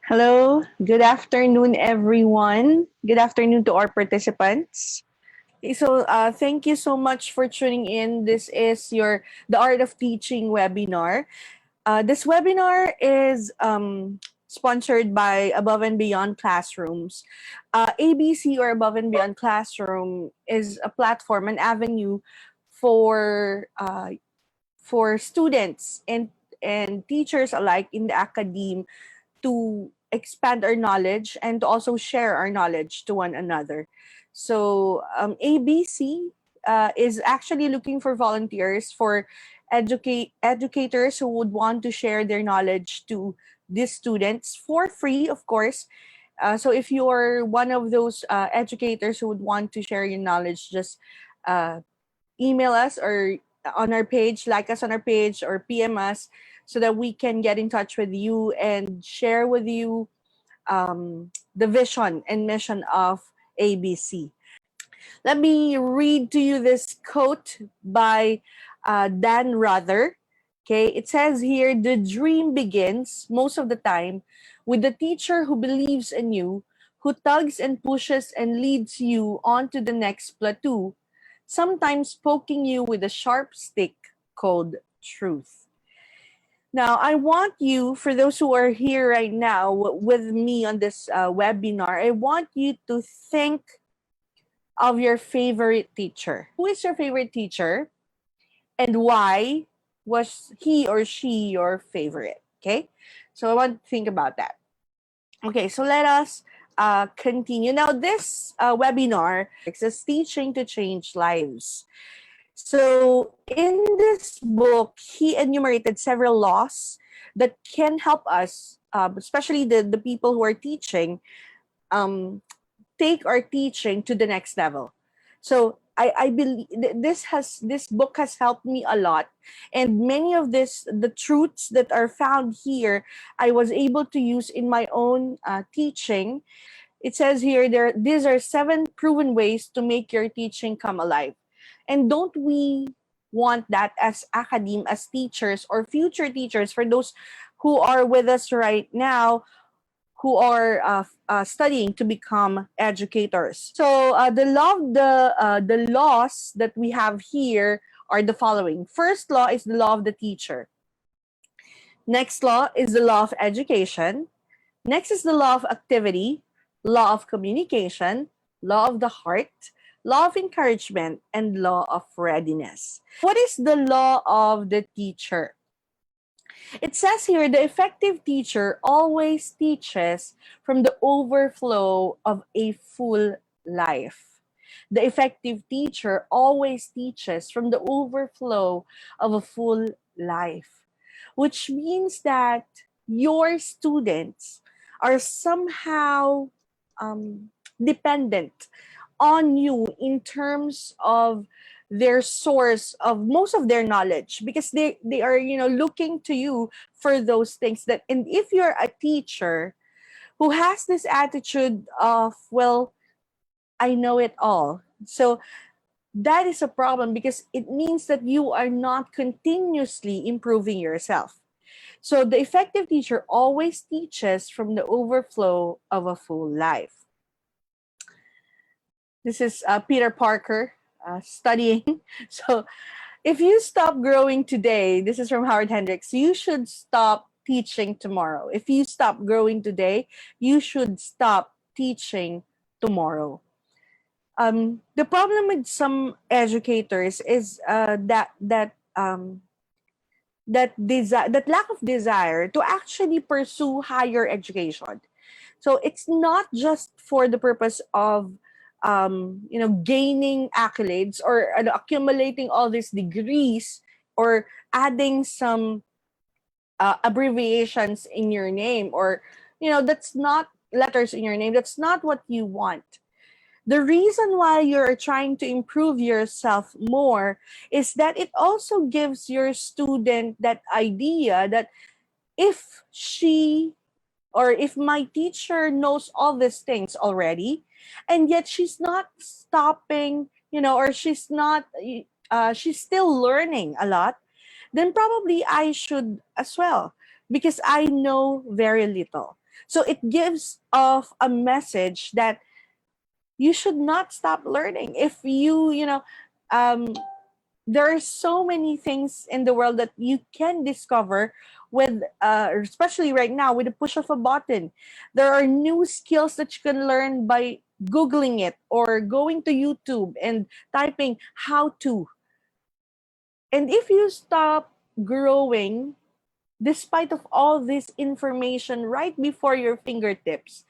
Hello, good afternoon, everyone. Good afternoon to our participants. Thank you so much for tuning in. This is your The Art of Teaching webinar. This webinar is sponsored by Above and Beyond Classrooms. ABC or Above and Beyond Classroom is a platform, an avenue for students and teachers alike in the academe to expand our knowledge and to also share our knowledge to one another. ABC is actually looking for volunteers for educators who would want to share their knowledge to these students for free, of course. So if you're one of those educators who would want to share your knowledge, just uh, email us or on our page, like us on our page, or PM us so that we can get in touch with you and share with you the vision and mission of ABC. Let me read to you this quote by Dan Rather. Okay, it says here, the dream begins most of the time with the teacher who believes in you, who tugs and pushes and leads you on to the next plateau, sometimes poking you with a sharp stick called truth. Now, I want you, for those who are here right now with me on this webinar, I want you to think of your favorite teacher. Who is your favorite teacher and why was he or she your favorite? Okay, so I want to think about that. Okay, so let us continue. Now, this webinar is teaching to change lives. So, in this book, he enumerated several laws that can help us, especially the people who are teaching, um, take our teaching to the next level. So, I believe this book has helped me a lot, and many of the truths that are found here I was able to use in my own teaching. It says here these are 7 proven ways to make your teaching come alive. And don't we want that as academe, as teachers or future teachers, for those who are with us right now, who are studying to become educators? So the laws that we have here are the following. First law is the law of the teacher. Next law is the law of education. Next is the law of activity, law of communication, law of the heart, law of encouragement, and law of readiness. What is the law of the teacher? It says here the effective teacher always teaches from the overflow of a full life. The effective teacher always teaches from the overflow of a full life, which means that your students are somehow dependent on you in terms of their source of most of their knowledge, because they are looking to you for those things. That, and if you're a teacher who has this attitude of, well, I know it all, so that is a problem, because it means that you are not continuously improving yourself. So the effective teacher always teaches from the overflow of a full life. This is Peter Parker studying. So if you stop growing today, this is from Howard Hendricks, you should stop teaching tomorrow. If you stop growing today, you should stop teaching tomorrow. The problem with some educators is that lack of desire to actually pursue higher education. So it's not just for the purpose of gaining accolades or accumulating all these degrees or adding some abbreviations in your name, or that's not letters in your name. That's not what you want. The reason why you're trying to improve yourself more is that it also gives your student that idea that if she or if my teacher knows all these things already, and yet she's not stopping, or she's still learning a lot, then probably I should as well, because I know very little. So it gives off a message that you should not stop learning. If um, there are so many things in the world that you can discover with, especially right now, with the push of a button. There are new skills that you can learn by Googling it or going to YouTube and typing how to. And if you stop growing, despite of all this information right before your fingertips,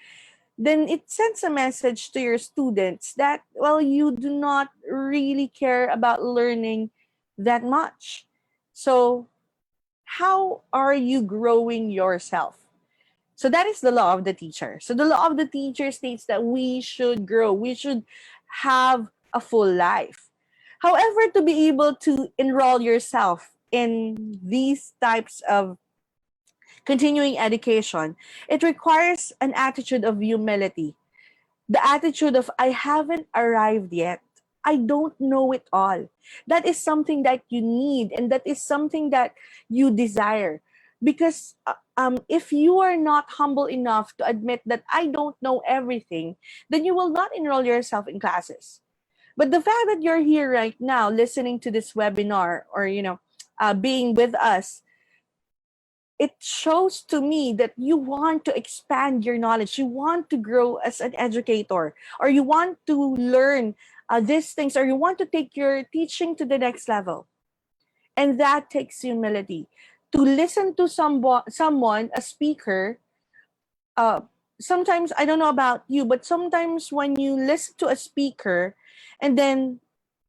then it sends a message to your students that, well, you do not really care about learning that much. So how are you growing yourself? So that is the law of the teacher. So the law of the teacher states that we should grow, we should have a full life. However, to be able to enroll yourself in these types of continuing education, it requires an attitude of humility, the attitude of I haven't arrived yet. I don't know it all. That is something that you need, and that is something that you desire. Because if you are not humble enough to admit that I don't know everything, then you will not enroll yourself in classes. But the fact that you're here right now listening to this webinar, or being with us, it shows to me that you want to expand your knowledge, you want to grow as an educator, or you want to learn these things, or you want to take your teaching to the next level. And that takes humility. To listen to someone, a speaker, uh, sometimes, I don't know about you, but sometimes when you listen to a speaker, and then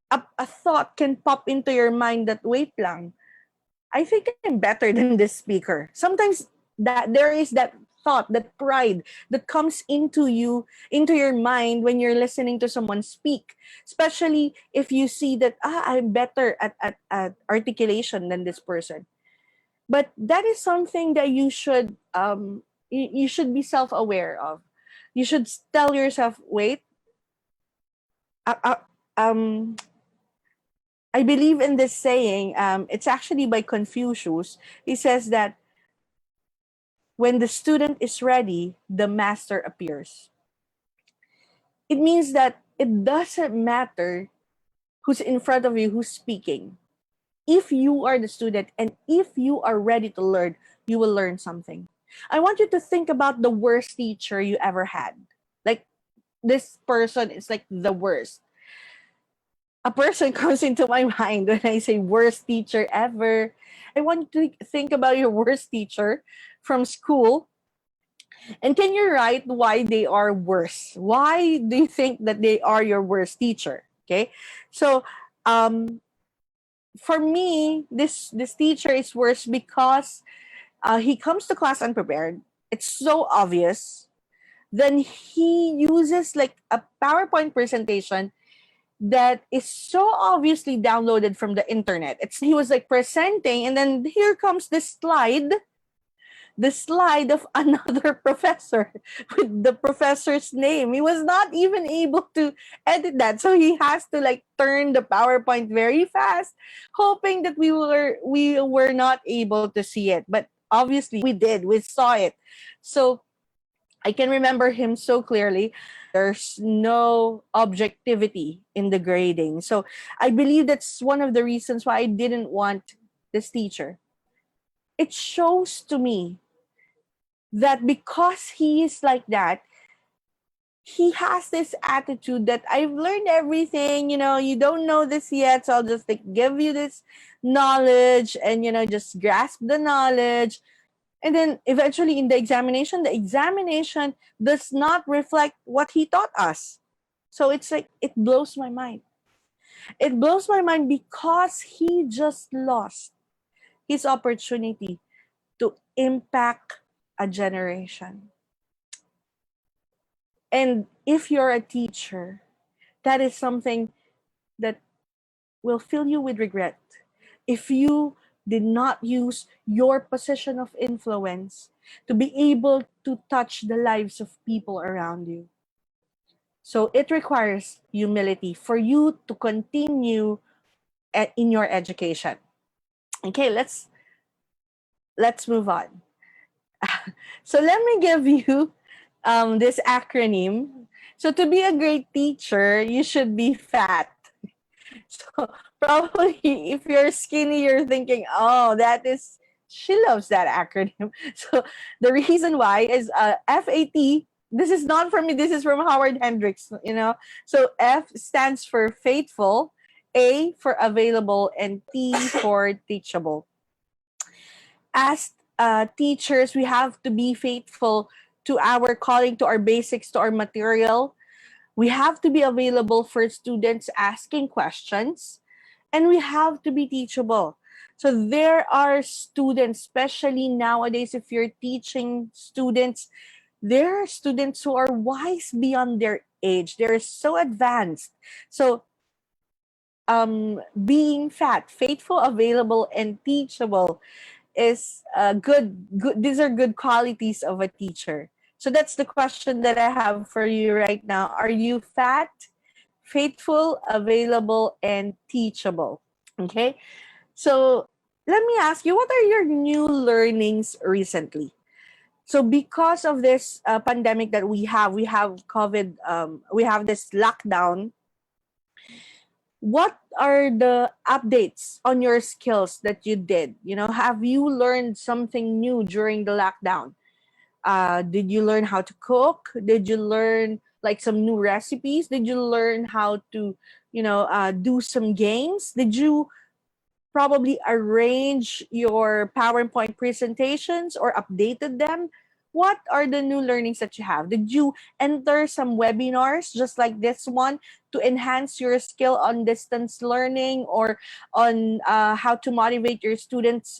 a thought can pop into your mind that, wait lang, I think I'm better than this speaker. Sometimes that there is that thought, that pride that comes into your mind when you're listening to someone speak, especially if you see that, I'm better at articulation than this person. But that is something that you should be self-aware of. You should tell yourself, wait, uh, uh, um I believe in this saying. It's actually by Confucius. He says that when the student is ready, the master appears. It means that it doesn't matter who's in front of you, who's speaking. If you are the student and if you are ready to learn, you will learn something. I want you to think about the worst teacher you ever had. Like, this person is like the worst. A person comes into my mind when I say worst teacher ever. I want you to think about your worst teacher from school. And can you write why they are worse? Why do you think that they are your worst teacher? Okay. So um, for me, this teacher is worse because he comes to class unprepared. It's so obvious. Then he uses like a PowerPoint presentation that is so obviously downloaded from the internet. He was like presenting, and then here comes this slide, the slide of another professor with the professor's name. He was not even able to edit that. So he has to like turn the PowerPoint very fast, hoping that we were not able to see it. But obviously we did. We saw it. So I can remember him so clearly. There's no objectivity in the grading. So I believe that's one of the reasons why I didn't want this teacher. It shows to me that because he is like that, he has this attitude that I've learned everything, you don't know this yet, so I'll just like give you this knowledge and just grasp the knowledge. And then eventually in the examination does not reflect what he taught us. So it's like it blows my mind. It blows my mind because he just lost his opportunity to impact a generation. And if you're a teacher, that is something that will fill you with regret. If you did not use your position of influence to be able to touch the lives of people around you. So it requires humility for you to continue in your education. Okay, let's move on. So let me give you this acronym. So to be a great teacher, you should be fat. So probably if you're skinny, you're thinking, oh, that is, she loves that acronym. So the reason why is FAT. This is not from me. This is from Howard Hendricks. So F stands for faithful, A for available, and T for teachable. As teachers, we have to be faithful to our calling, to our basics, to our material. We have to be available for students asking questions, and we have to be teachable. So there are students, especially nowadays, if you're teaching students, there are students who are wise beyond their age. They're so advanced. So being fat, faithful, available, and teachable is good. These are good qualities of a teacher. So that's the question that I have for you right now. Are you fat, faithful, available, and teachable? Okay. So let me ask you, what are your new learnings recently? So because of this pandemic that we have COVID, we have this lockdown. What are the updates on your skills that you did? Have you learned something new during the lockdown? Did you learn how to cook? Did you learn like some new recipes? Did you learn how to, do some games? Did you probably arrange your PowerPoint presentations or updated them? What are the new learnings that you have? Did you enter some webinars just like this one to enhance your skill on distance learning or on how to motivate your students,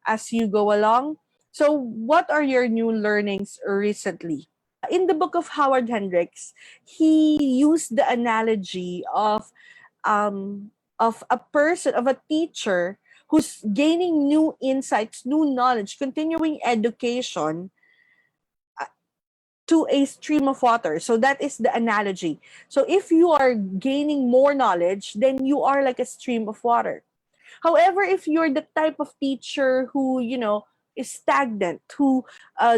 as you go along? So, what are your new learnings recently? In the book of Howard Hendricks, he used the analogy of a person, of a teacher who's gaining new insights, new knowledge, continuing education to a stream of water. So that is the analogy. So if you are gaining more knowledge, then you are like a stream of water. However, if you're the type of teacher who, is stagnant, who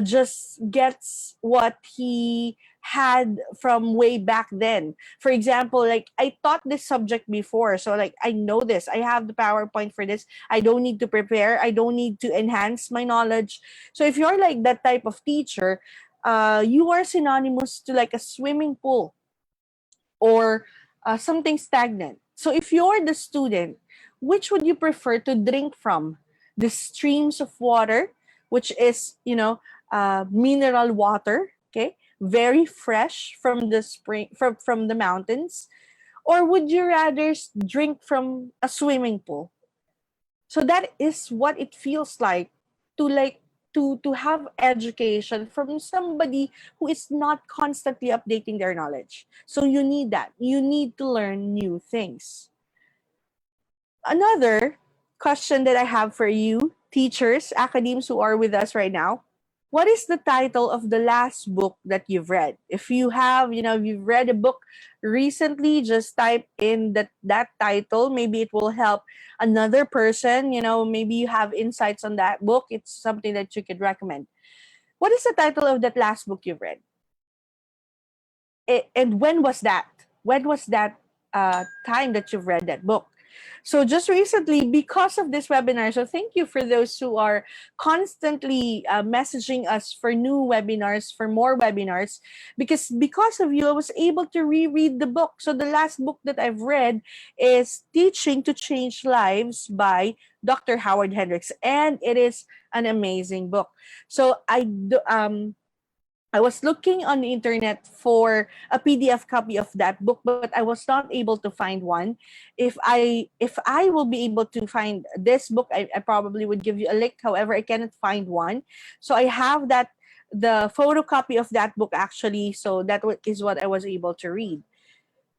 just gets what he had from way back then. For example, like I taught this subject before, so like I know this. I have the PowerPoint for this. I don't need to prepare. I don't need to enhance my knowledge. So if you're like that type of teacher, you are synonymous to like a swimming pool or something stagnant. So if you're the student, which would you prefer to drink from? The streams of water, which is, mineral water, okay, very fresh from the spring, from the mountains, or would you rather drink from a swimming pool? So that is what it feels like to have education from somebody who is not constantly updating their knowledge. So you need that. You need to learn new things. Another question that I have for you, teachers, academics who are with us right now, what is the title of the last book that you've read? If you have, if you've read a book recently, just type in that title. Maybe it will help another person. Maybe you have insights on that book. It's something that you could recommend. What is the title of that last book you've read? And when was that? When was that time that you've read that book? So just recently, because of this webinar, so thank you for those who are constantly messaging us for new webinars, for more webinars, because of you, I was able to reread the book. So the last book that I've read is Teaching to Change Lives by Dr. Howard Hendricks, and it is an amazing book. So I was looking on the internet for a PDF copy of that book, but I was not able to find one. If I will be able to find this book, I probably would give you a link. However, I cannot find one. So I have the photocopy of that book actually. So that is what I was able to read.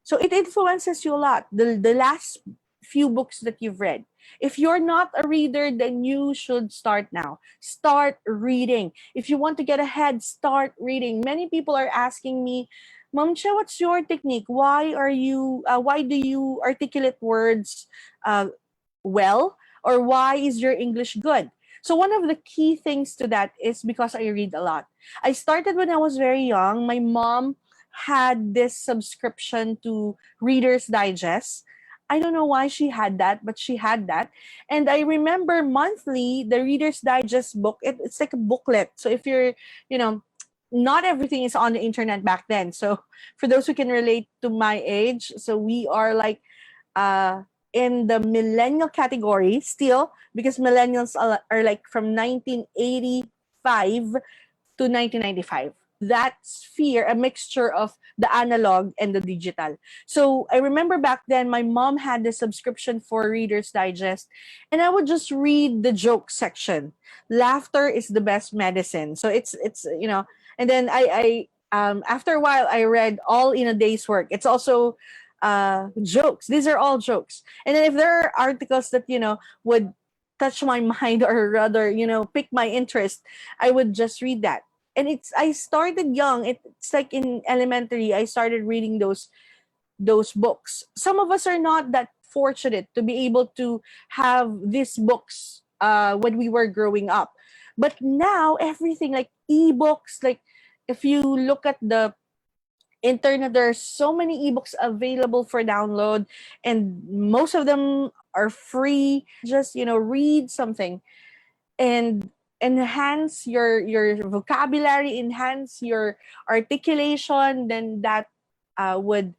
So it influences you a lot. The last few books that you've read. If you're not a reader, then you should start now. Start reading. If you want to get ahead, start reading. Many people are asking me, Mom Che, what's your technique? Why do you articulate words well? Or why is your English good? So one of the key things to that is because I read a lot. I started when I was very young. My mom had this subscription to Reader's Digest. I don't know why she had that, but she had that. And I remember monthly the Reader's Digest book. It's like a booklet. So if you're, you know, not everything is on the internet back then. So for those who can relate to my age, so we are like uh in the millennial category still, because millennials are like from 1985 to 1995. That sphere, a mixture of the analog and the digital. So I remember back then, my mom had the subscription for Reader's Digest, and I would just read the joke section. Laughter is the best medicine. So it's and then after a while I read All in a Day's Work. It's also jokes. These are all jokes. And then if there are articles that would touch my mind, or rather pick my interest, I would just read that. And I started young. It's like in elementary I started reading those books. Some of us are not that fortunate to be able to have these books when we were growing up. But now everything, like ebooks, like if you look at the internet, there are so many ebooks available for download, and most of them are free. Just read something and enhance your vocabulary, enhance your articulation. Then that would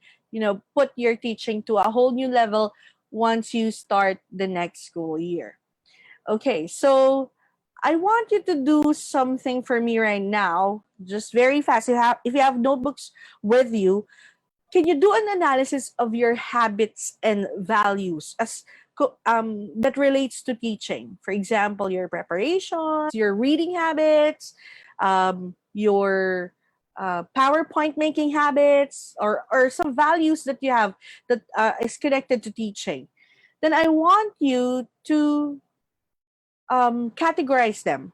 put your teaching to a whole new level once you start the next school year. Okay, so I want you to do something for me right now, just very fast. If you have notebooks with you, can you do an analysis of your habits and values that relates to teaching? For example, your preparations, your reading habits, your PowerPoint making habits, or some values that you have that is connected to teaching. Then I want you to categorize them.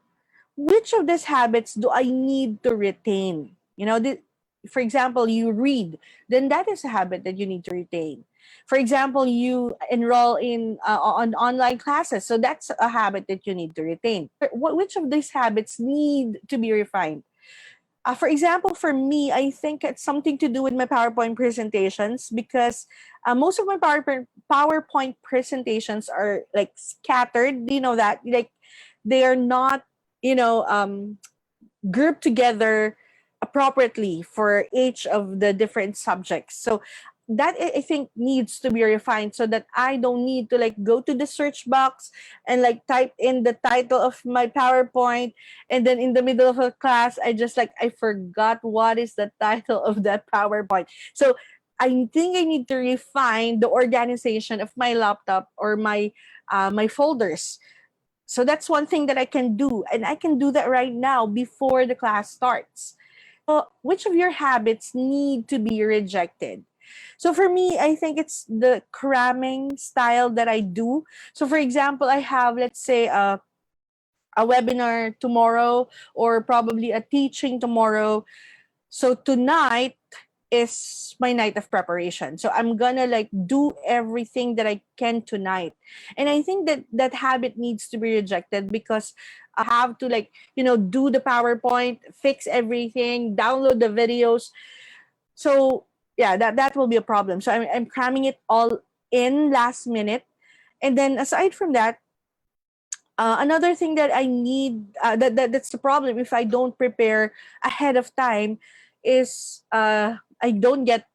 Which of these habits do I need to retain? For example, you read, then that is a habit that you need to retain. For example, you enroll in on online classes, so that's a habit that you need to retain. Which of these habits need to be refined? For example, for me, I think it's something to do with my PowerPoint presentations, because most of my PowerPoint presentations are like scattered. You know that, like, they are not, you know, um, grouped together appropriately for each of the different subjects. So that I think needs to be refined, so that I don't need to like go to the search box and like type in the title of my PowerPoint, and then in the middle of a class I just like I forgot what is the title of that PowerPoint. So I think I need to refine the organization of my laptop or my folders. So that's one thing that I can do, and I can do that right now before the class starts. Which of your habits need to be rejected? So for me, I think it's the cramming style that I do. So for example, I have, let's say, a webinar tomorrow, or probably a teaching tomorrow. So tonight is my night of preparation. So I'm gonna like do everything that I can tonight. And I think that that habit needs to be rejected, because I have to like, do the PowerPoint, fix everything, download the videos. So yeah, that will be a problem. So I'm cramming it all in last minute. And then aside from that, another thing that I need, that's the problem if I don't prepare ahead of time, is I don't get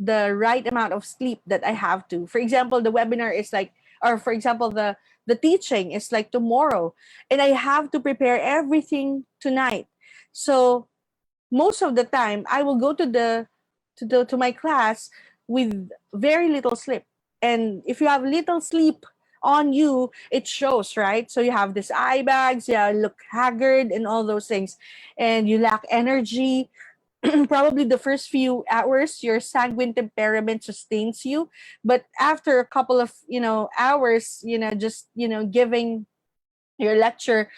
the right amount of sleep that I have to. For example, the webinar is like, or for example, the teaching is like tomorrow, and I have to prepare everything tonight. So most of the time I will go to my class with very little sleep. And if you have little sleep on you, it shows, right? So you have these eye bags, yeah, look haggard and all those things, and you lack energy. Probably the first few hours your sanguine temperament sustains you, but after a couple of hours, just giving your lecture,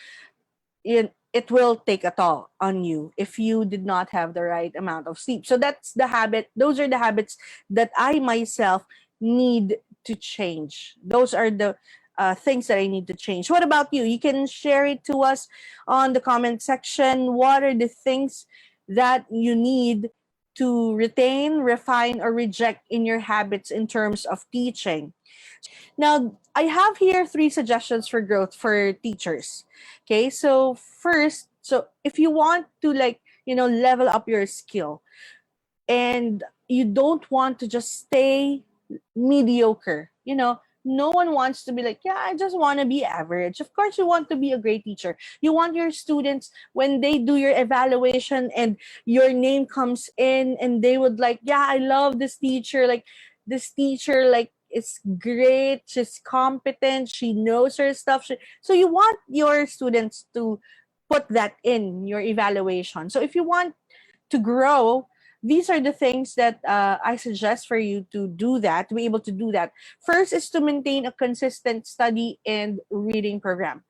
it will take a toll on you if you did not have the right amount of sleep. So that's the habit. Those are the habits that I myself need to change. Those are the things that I need to change. What about you? You can share it to us on the comment section. What are the things that you need to retain, refine, or reject in your habits in terms of teaching? Now, I have here three suggestions for growth for teachers. Okay, so first, so if you want to, like, level up your skill, and you don't want to just stay mediocre. No one wants to be like, yeah, I just want to be average. Of course, you want to be a great teacher. You want your students, when they do your evaluation and your name comes in, and they would like, yeah, I love this teacher. Like, this teacher, like, is great. She's competent. She knows her stuff. So you want your students to put that in your evaluation. So if you want to grow, these are the things that I suggest for you to do that, to be able to do that. First is to maintain a consistent study and reading program.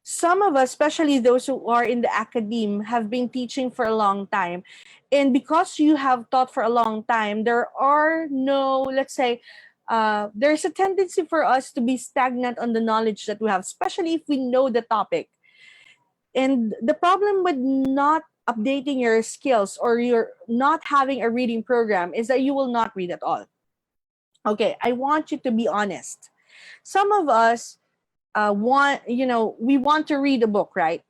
Some of us, especially those who are in the academe, have been teaching for a long time. And because you have taught for a long time, there are no, let's say, there's a tendency for us to be stagnant on the knowledge that we have, especially if we know the topic. And the problem with not updating your skills, or you're not having a reading program, is that you will not read at all. Okay, I want you to be honest. Some of us we want to read a book, right?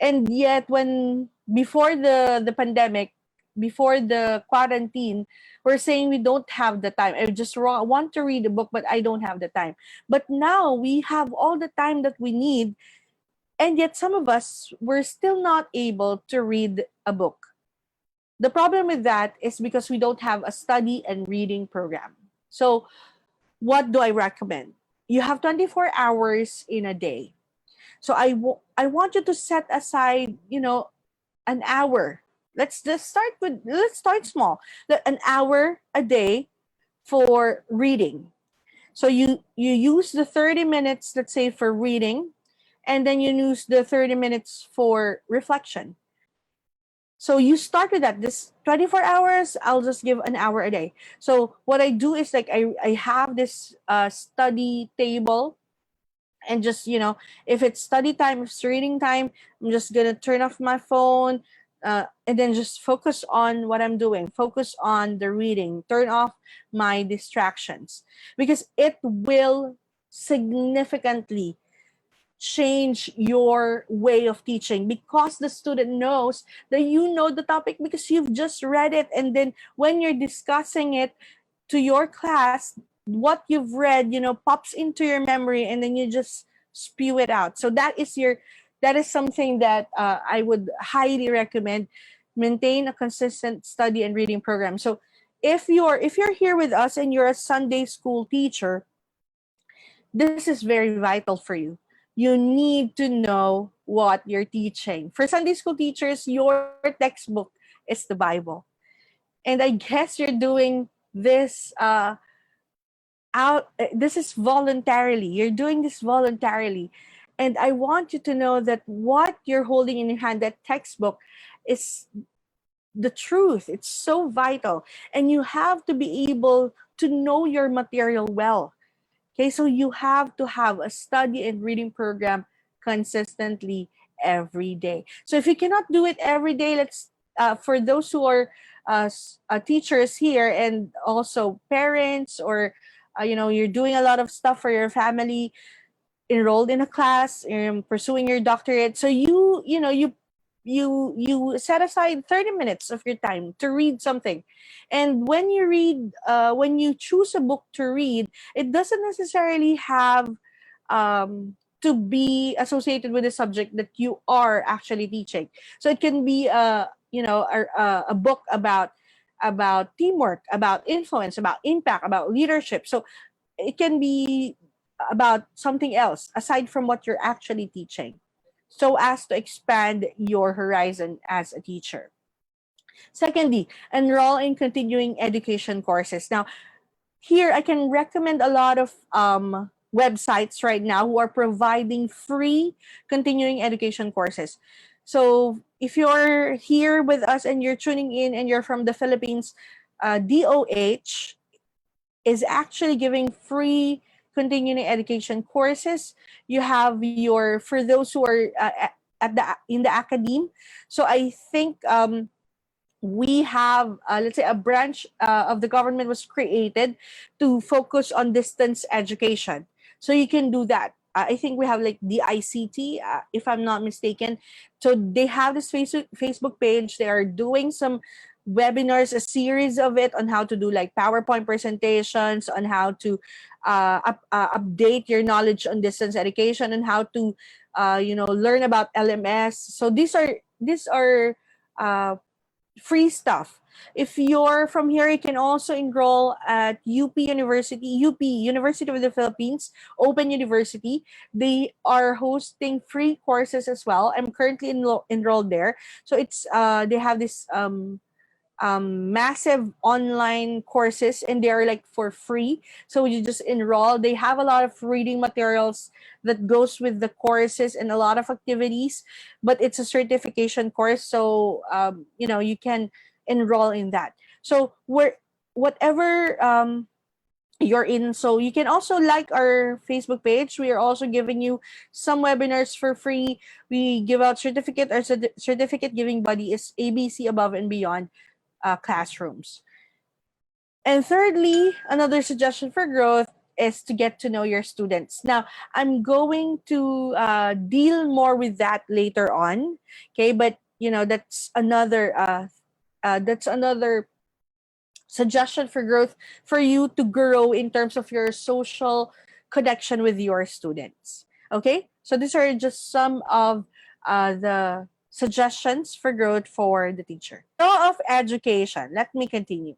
And yet, when before the pandemic, before the quarantine, we're saying we don't have the time. I just want to read a book, but I don't have the time. But now we have all the time that we need, and yet some of us were still not able to read a book. The problem with that is because we don't have a study and reading program. So what do I recommend? You have 24 hours in a day. So I want you to set aside, an hour. Let's start small. An hour a day for reading. So you use the 30 minutes, let's say, for reading, and then you use the 30 minutes for reflection. So you start with that. This 24 hours, I'll just give an hour a day. So what I do is, like, I have this study table, and just, if it's study time, if it's reading time, I'm just going to turn off my phone, and then just focus on what I'm doing. Focus on the reading. Turn off my distractions, because it will significantly change your way of teaching, because the student knows that you know the topic because you've just read it, and then when you're discussing it to your class, what you've read, pops into your memory, and then you just spew it out. So that is something that I would highly recommend. Maintain a consistent study and reading program. So if you're here with us and you're a Sunday school teacher, this is very vital for you. You need to know what you're teaching. For Sunday school teachers, your textbook is the Bible. And I guess you're doing this this is voluntarily. You're doing this voluntarily. And I want you to know that what you're holding in your hand, that textbook, is the truth. It's so vital. And you have to be able to know your material well. Okay, so you have to have a study and reading program consistently every day. So if you cannot do it every day, for those who are teachers here, and also parents, or you're doing a lot of stuff for your family, enrolled in a class, pursuing your doctorate. So you set aside 30 minutes of your time to read something. And when you choose a book to read, it doesn't necessarily have to be associated with the subject that you are actually teaching. So it can be a book about teamwork, about influence, about impact, about leadership. So it can be about something else aside from what you're actually teaching, so as to expand your horizon as a teacher. Secondly, enroll in continuing education courses. Now, here I can recommend a lot of websites right now who are providing free continuing education courses. So if you're here with us and you're tuning in and you're from the Philippines, DOH is actually giving free continuing education courses. You have your, for those who are at the in the academe. So I think we have, let's say, a branch of the government was created to focus on distance education. So you can do that. I think we have like the ICT, if I'm not mistaken. So they have this Facebook page. They are doing some webinars, a series of it, on how to do like PowerPoint presentations, on how to update your knowledge on distance education, and how to learn about LMS. So these are uh, free stuff. If you're from here, you can also enroll at UP University of the Philippines, Open University. They are hosting free courses as well. I'm currently enrolled there. So it's they have this massive online courses, and they are like for free. So you just enroll. They have a lot of reading materials that goes with the courses, and a lot of activities, but it's a certification course. So you can enroll in that. So whatever you're in, so you can also like our Facebook page. We are also giving you some webinars for free. We give out certificate. Our certificate giving body is ABC Above and Beyond classrooms. And thirdly, another suggestion for growth is to get to know your students. Now, I'm going to deal more with that later on. Okay, but that's another suggestion for growth, for you to grow in terms of your social connection with your students. Okay, so these are just some of the suggestions for growth for the teacher. Law of education. Let me continue.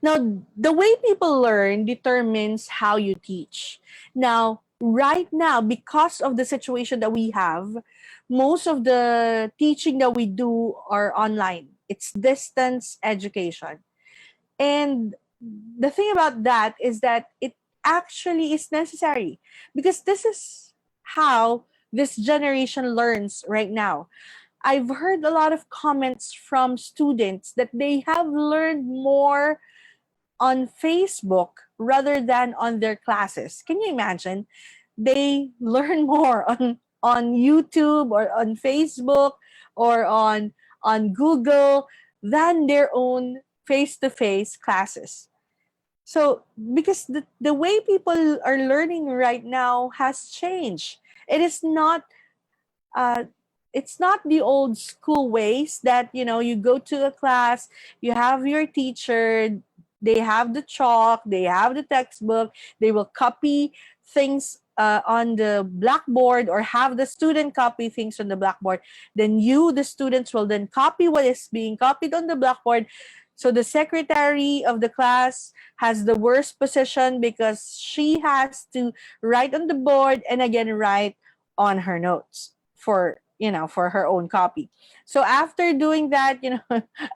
Now, the way people learn determines how you teach. Now, right now, because of the situation that we have, most of the teaching that we do are online. It's distance education. And the thing about that is that it actually is necessary, because this is how this generation learns right now. I've heard a lot of comments from students that they have learned more on Facebook rather than on their classes. Can you imagine? They learn more on YouTube or on Facebook or on Google than their own face-to-face classes. So because the way people are learning right now has changed. It is not uh, it's not the old school ways that you go to a class, you have your teacher, they have the chalk, they have the textbook, they will copy things on the blackboard, or have the student copy things on the blackboard. Then the students, will then copy what is being copied on the blackboard. So the secretary of the class has the worst position, because she has to write on the board and again write on her notes for her own copy. So after doing that,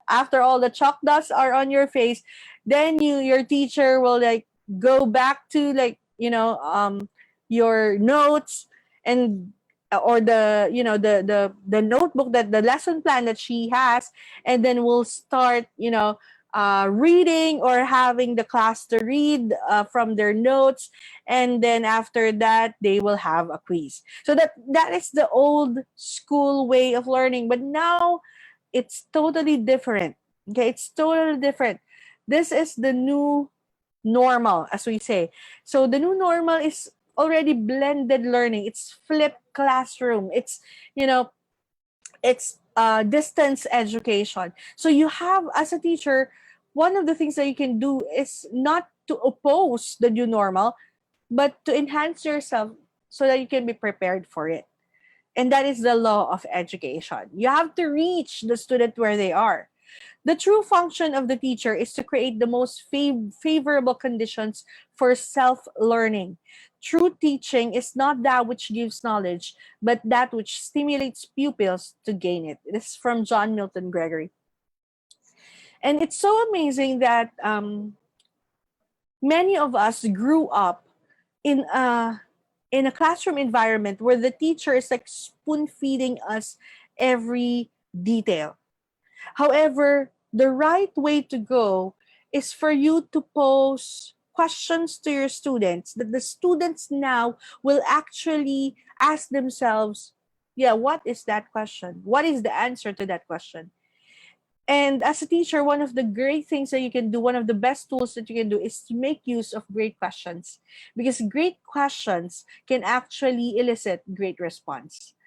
after all the chalk dots are on your face, then your teacher will like go back to like your notes, and or the notebook, that the lesson plan that she has, and then we'll start reading, or having the class to read from their notes, and then after that they will have a quiz. So that is the old school way of learning, but now it's totally different. Okay, it's totally different. This is the new normal, as we say. So the new normal is already blended learning. It's flipped classroom. It's distance education. So you have, as a teacher, one of the things that you can do is not to oppose the new normal, but to enhance yourself so that you can be prepared for it. And that is the law of education. You have to reach the student where they are. The true function of the teacher is to create the most favorable conditions for self learning. True teaching is not that which gives knowledge, but that which stimulates pupils to gain it. This is from John Milton Gregory. And it's so amazing that many of us grew up in a classroom environment where the teacher is like spoon feeding us every detail. However, the right way to go is for you to pose questions to your students that the students now will actually ask themselves, yeah, what is that question? What is the answer to that question? And as a teacher, one of the great things that you can do, one of the best tools that you can do is to make use of great questions, because great questions can actually elicit great response.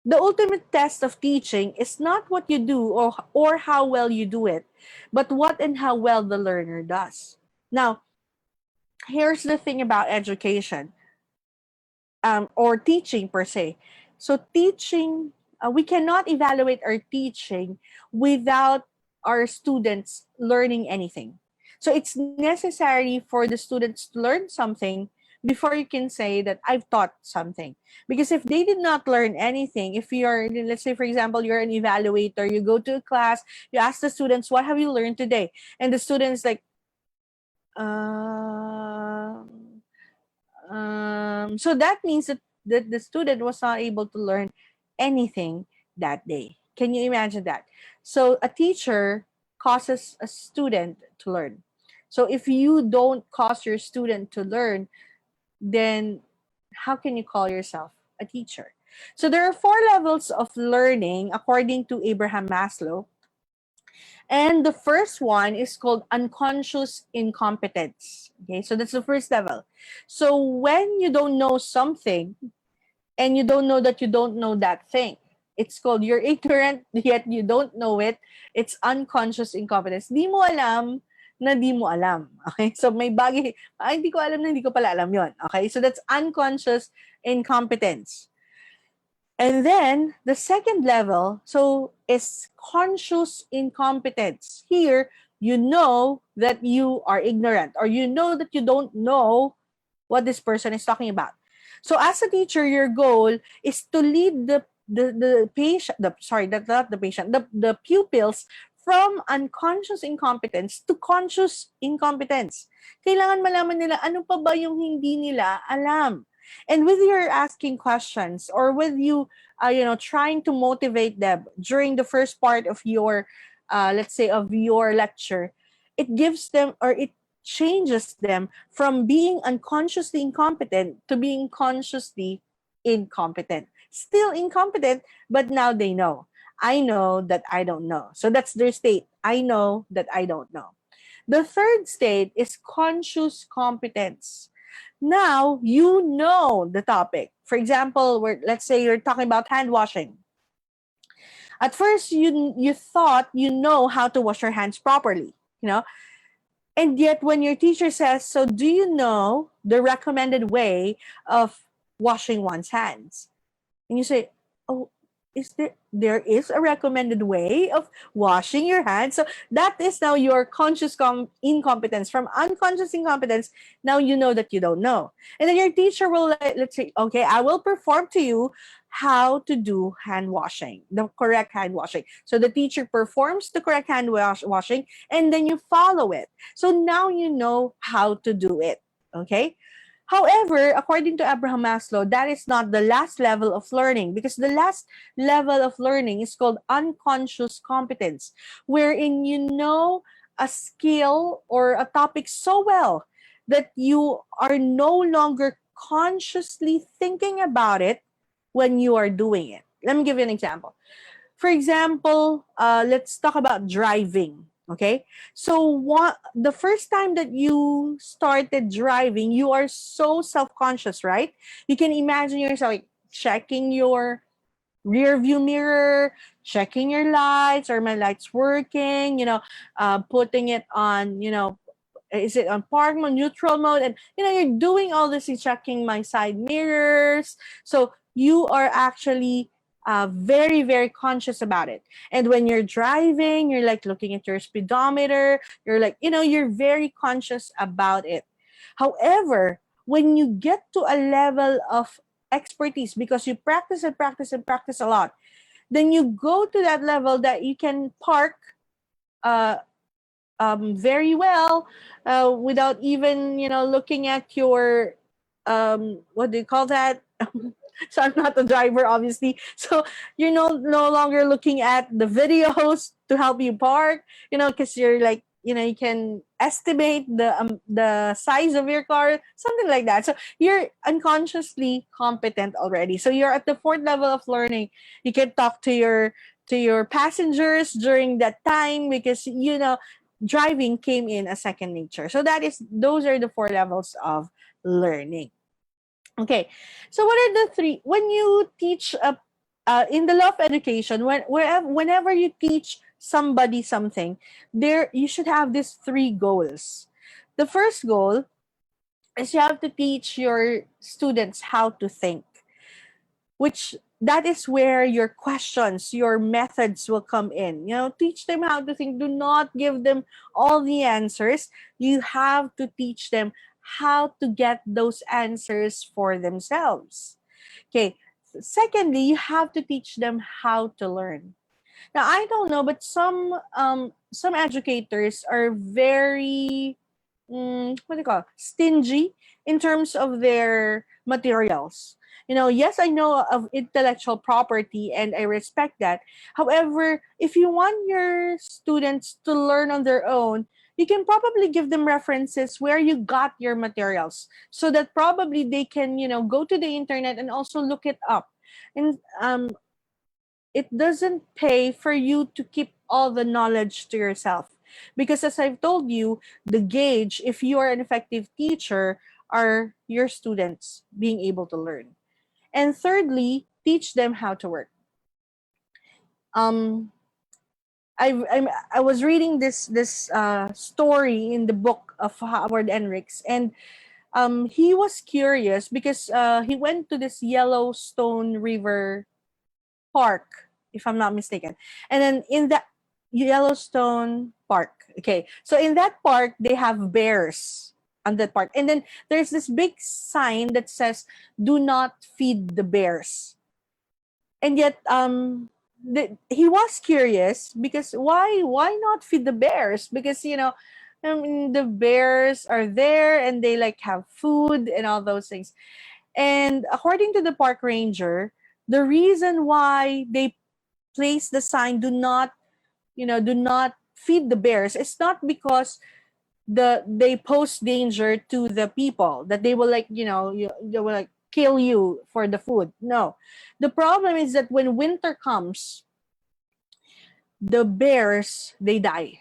The ultimate test of teaching is not what you do or how well you do it, but what and how well the learner does. Now, here's the thing about education, or teaching per se. So, teaching, we cannot evaluate our teaching without our students learning anything. So, it's necessary for the students to learn something before you can say that I've taught something. Because if they did not learn anything, if you're, let's say, for example, you're an evaluator, you go to a class, you ask the students, what have you learned today? And the students like, um, so that means that the student was not able to learn anything that day. Can you imagine that? So a teacher causes a student to learn. So if you don't cause your student to learn, then how can you call yourself a teacher? So there are four levels of learning according to Abraham Maslow. And the first one is called unconscious incompetence. Okay, so that's the first level. So when you don't know something and you don't know that you don't know that thing, it's called you're ignorant yet you don't know it. It's unconscious incompetence. Di mo alam na di mo alam. Okay, so may bagay, ay, hindi ko alam na hindi ko pala alam yon. Okay, so that's unconscious incompetence. And then the second level, so is conscious incompetence. Here, you know that you are ignorant, or you know that you don't know what this person is talking about. So as a teacher, your goal is to lead the patient, not the patient, the pupils from unconscious incompetence to conscious incompetence. Kailangan malaman nila ano pa ba yung hindi nila alam. And with your asking questions, or with you, trying to motivate them during the first part of your, let's say, of your lecture, it gives them, or it changes them from being unconsciously incompetent to being consciously incompetent. Still incompetent, but now they know. I know that I don't know. So that's their state. I know that I don't know. The third state is conscious competence. Now you know the topic. For example, let's say you're talking about hand washing. At first, you thought you know how to wash your hands properly, and yet when your teacher says, "So do you know the recommended way of washing one's hands?" and you say, "Oh, there is a recommended way of washing your hands." So that is now your conscious incompetence. From unconscious incompetence, now you know that you don't know. And then your teacher will, let's say, okay, I will perform to you how to do hand washing, the correct hand washing. So the teacher performs the correct hand washing, and then you follow it. So now you know how to do it. Okay? However, according to Abraham Maslow, that is not the last level of learning, because the last level of learning is called unconscious competence, wherein you know a skill or a topic so well that you are no longer consciously thinking about it when you are doing it. Let me give you an example. For example, let's talk about driving. Okay, so the first time that you started driving, you are so self-conscious, right? You can imagine yourself like checking your rear view mirror, checking your lights, are my lights working, putting it on, is it on park mode, neutral mode, and you're doing all this, you're checking my side mirrors. So you are actually very, very conscious about it. And when you're driving, you're like looking at your speedometer, you're like, you're very conscious about it. However, when you get to a level of expertise, because you practice and practice and practice a lot, then you go to that level that you can park very well without even looking at your what do you call that. So I'm not a driver, obviously, so no longer looking at the videos to help you park, because you're like you can estimate the size of your car, something like that. So you're unconsciously competent already. So you're at the fourth level of learning. You can talk to your passengers during that time because driving came in as second nature. So those are the four levels of learning. Okay, so what are the three when you teach in the law of education, whenever you teach somebody something, there you should have these three goals. The first goal is you have to teach your students how to think, which that is where your questions, your methods will come in. Teach them how to think. Do not give them all the answers. You have to teach them how to get those answers for themselves. Okay. Secondly, you have to teach them how to learn. Now, I don't know, but some educators are very what do you call stingy in terms of their materials. Yes, I know of intellectual property and I respect that. However, if you want your students to learn on their own, you can probably give them references where you got your materials so that probably they can, go to the internet and also look it up. And it doesn't pay for you to keep all the knowledge to yourself. Because as I've told you, the gauge, if you are an effective teacher, are your students being able to learn. And thirdly, teach them how to work. Um, I was reading this story in the book of Howard Enricks, and he was curious because he went to this Yellowstone River Park, if I'm not mistaken. And then in that Yellowstone Park, okay, so in that park, they have bears on that park. And then there's this big sign that says, do not feed the bears. And yet, he was curious because why not feed the bears? Because, the bears are there and they like have food and all those things. And according to the park ranger, the reason why they place the sign do not feed the bears, it's not because they pose danger to the people that they will they will like kill you for the food. No. The problem is that when winter comes, the bears, they die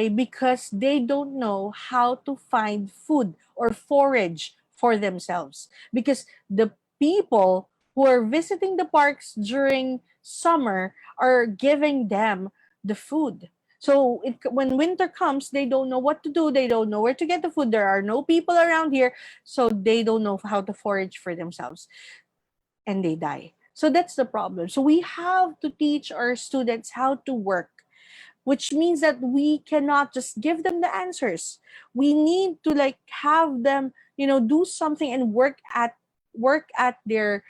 because they don't know how to find food or forage for themselves. Because the people who are visiting the parks during summer are giving them the food. So when winter comes, they don't know what to do. They don't know where to get the food. There are no people around here. So they don't know how to forage for themselves and they die. So that's the problem. So we have to teach our students how to work, which means that we cannot just give them the answers. We need to like have them, do something and work at their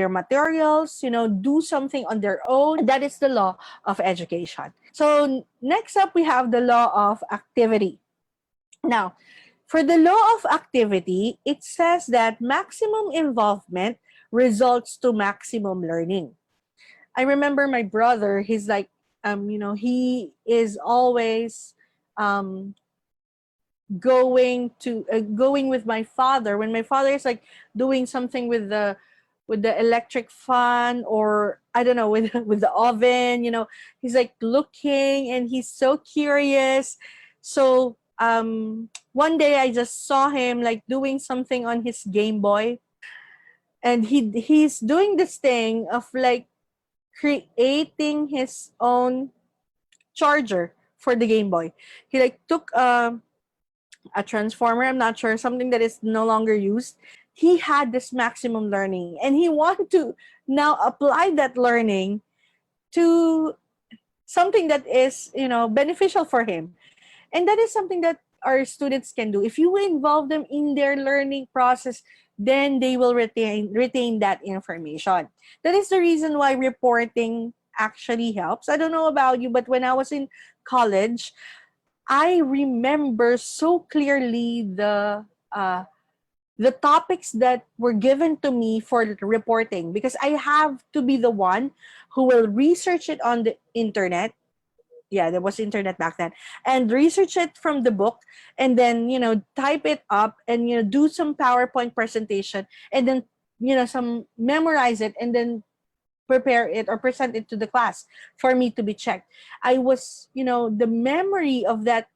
materials, do something on their own. That is the law of education. So next up, we have the law of activity. Now, for the law of activity, it says that maximum involvement results to maximum learning. I remember my brother, he's like, he is always um, going with my father when my father is like doing something with the electric fan, or I don't know, with with the oven. He's like looking and he's so curious. So one day I just saw him like doing something on his Game Boy, and he's doing this thing of like creating his own charger for the Game Boy. He like took a transformer, I'm not sure, something that is no longer used. He had this maximum learning and he wanted to now apply that learning to something that is, beneficial for him. And that is something that our students can do. If you involve them in their learning process, then they will retain that information. That is the reason why reporting actually helps. I don't know about you, but when I was in college, I remember so clearly the topics that were given to me for reporting, because I have to be the one who will research it on the internet, Yeah, there was internet back then. And research it from the book, and then, type it up, and, do some PowerPoint presentation, and then, some memorize it, and then prepare it or present it to the class for me to be checked. I was, the memory of that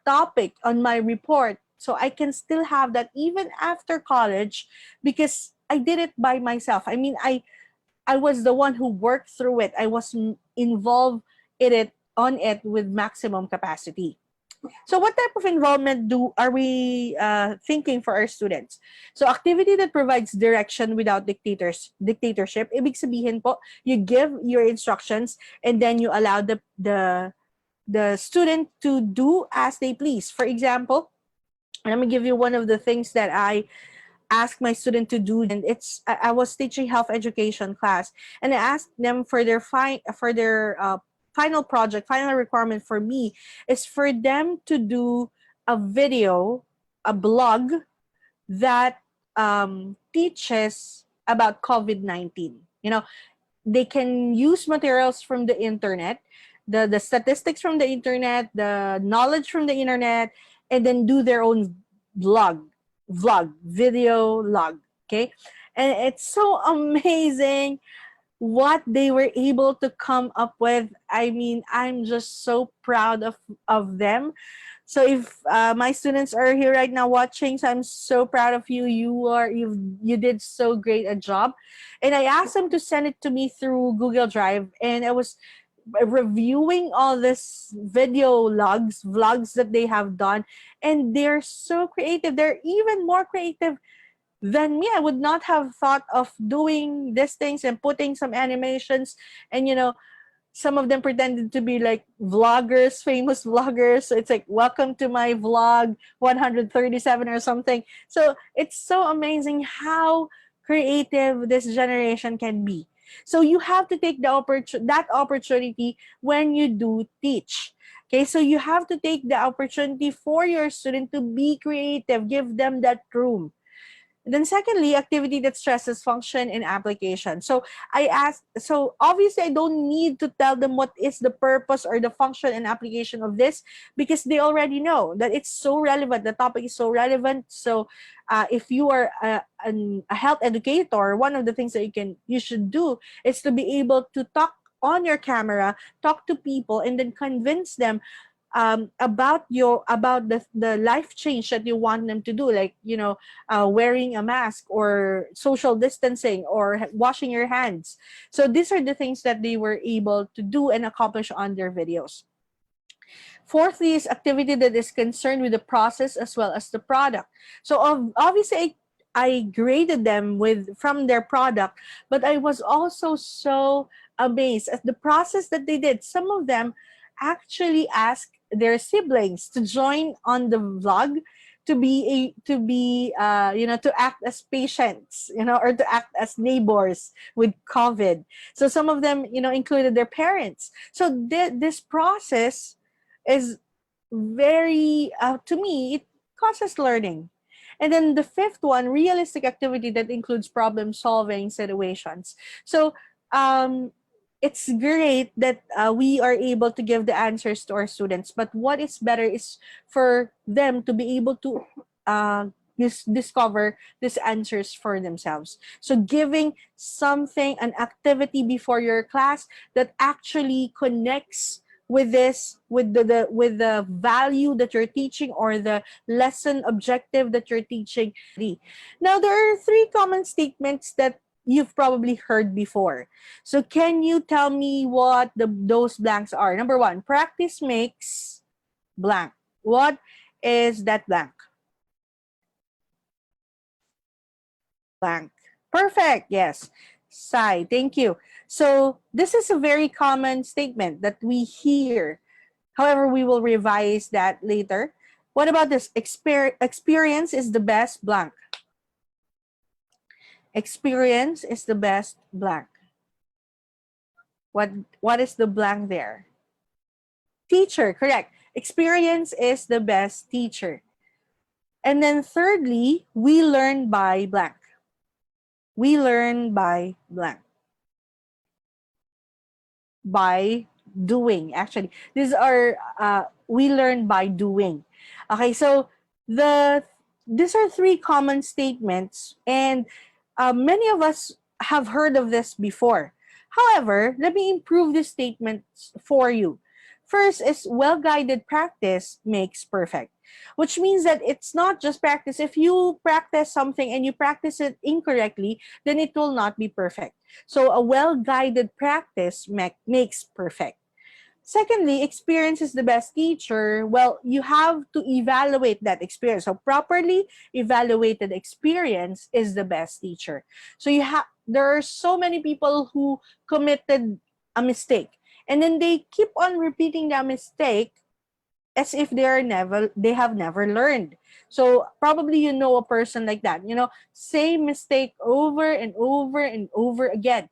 topic on my report. So I can still have that even after college, because I did it by myself. I mean, I was the one who worked through it. I was involved in it on it with maximum capacity. So what type of involvement do are we thinking for our students? So activity that provides direction without dictatorship. Ibig sabihin po, you give your instructions, and then you allow the student to do as they please. For example, let me give you one of the things that I asked my student to do, and I was teaching health education class, and I asked them for their final project, final requirement for me is for them to do a video, a blog that teaches about COVID-19. They can use materials from the internet, the statistics from the internet, the knowledge from the internet, and then do their own video log. Okay. And it's so amazing what they were able to come up with. I mean, I'm just so proud of them. So if my students are here right now watching, so I'm so proud of you. You did so great a job. And I asked them to send it to me through Google Drive, and I was reviewing all this video logs, vlogs that they have done, and they're so creative. They're even more creative than me. I would not have thought of doing these things and putting some animations, and some of them pretended to be like vloggers, famous vloggers. So it's like, welcome to my vlog 137 or something. So it's so amazing how creative this generation can be. So you have to take that opportunity when you do teach. Okay, so you have to take the opportunity for your student to be creative, give them that room. Then secondly, activity that stresses function and application. So obviously I don't need to tell them what is the purpose or the function and application of this, because they already know that it's so relevant. The topic is so relevant. So if you are a health educator, one of the things that you should do is to be able to talk on your camera, talk to people, and then convince them about the life change that you want them to do, like wearing a mask or social distancing or washing your hands. So these are the things that they were able to do and accomplish on their videos. Fourthly is activity that is concerned with the process as well as the product. So obviously I graded them from their product, but I was also so amazed at the process that they did. Some of them actually asked their siblings to join on the vlog, to act as patients, or to act as neighbors with COVID. So some of them, included their parents. So this process is very, to me, it causes learning. And then the fifth one, realistic activity that includes problem solving situations. So it's great that we are able to give the answers to our students, but what is better is for them to be able to discover these answers for themselves. So giving something, an activity before your class that actually connects with the value that you're teaching, or the lesson objective that you're teaching. Now there are three common statements that you've probably heard before. So can you tell me what those blanks are? Number one, practice makes blank. What is that blank? Blank. Perfect. Yes. Sai, thank you. So this is a very common statement that we hear. However, we will revise that later. What about this? Experience is the best blank. Experience is the best blank. What is the blank there? Teacher, correct. Experience is the best teacher. And then thirdly, we learn by blank. We learn by blank. By doing. Actually, these are we learn by doing. Okay, so the these are three common statements, and many of us have heard of this before. However, let me improve these statements for you. First is well-guided practice makes perfect, which means that it's not just practice. If you practice something and you practice it incorrectly, then it will not be perfect. So a well-guided practice makes perfect. Secondly, experience is the best teacher. Well, you have to evaluate that experience. So properly evaluated experience is the best teacher. So there are so many people who committed a mistake, and then they keep on repeating that mistake as if they have never learned. So probably you know a person like that. Same mistake over and over and over again,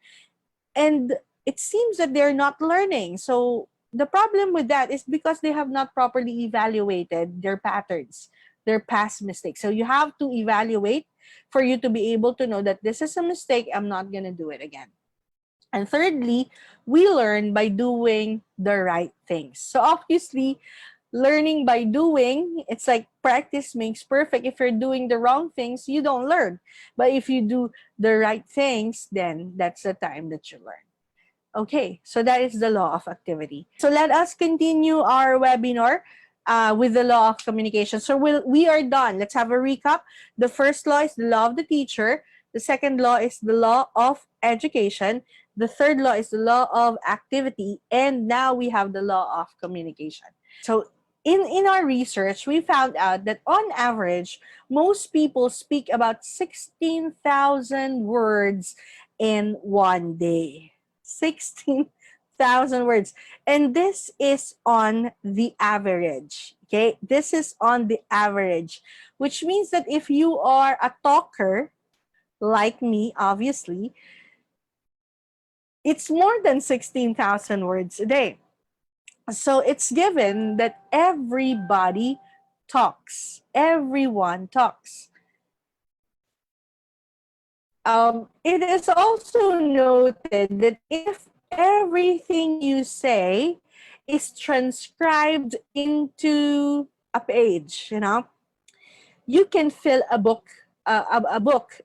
and it seems that they're not learning. So the problem with that is because they have not properly evaluated their patterns, their past mistakes. So you have to evaluate for you to be able to know that this is a mistake, I'm not going to do it again. And thirdly, we learn by doing the right things. So obviously, learning by doing, it's like practice makes perfect. If you're doing the wrong things, you don't learn. But if you do the right things, then that's the time that you learn. Okay, so that is the law of activity. So let us continue our webinar with the law of communication. So we are done. Let's have a recap. The first law is the law of the teacher. The second law is the law of education. The third law is the law of activity. And now we have the law of communication. So in our research, we found out that on average, most people speak about 16,000 words in one day. 16,000 words. And this is on the average. Okay, this is on the average, which means that if you are a talker, like me, obviously, it's more than 16,000 words a day. So it's given that everybody talks. Everyone talks. It is also noted that if everything you say is transcribed into a page, you can fill a book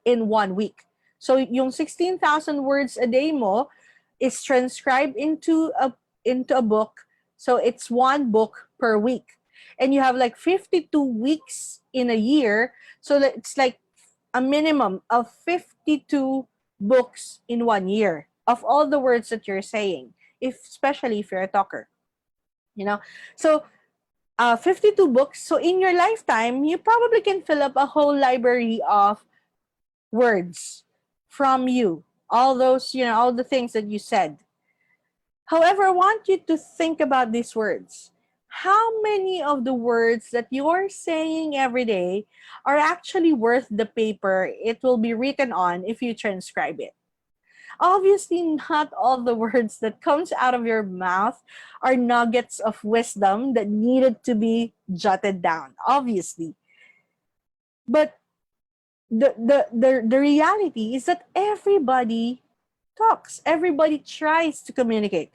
in 1 week. So yung 16,000 words a day mo is transcribed into a book. So it's one book per week. And you have like 52 weeks in a year. So it's like a minimum of 52 books in 1 year of all the words that you're saying, especially if you're a talker. So 52 books. So in your lifetime, you probably can fill up a whole library of words from you. All those, all the things that you said. However, I want you to think about these words. How many of the words that you're saying every day are actually worth the paper it will be written on if you transcribe it? Obviously, not all the words that comes out of your mouth are nuggets of wisdom that needed to be jotted down, obviously. But the reality is that everybody talks, everybody tries to communicate,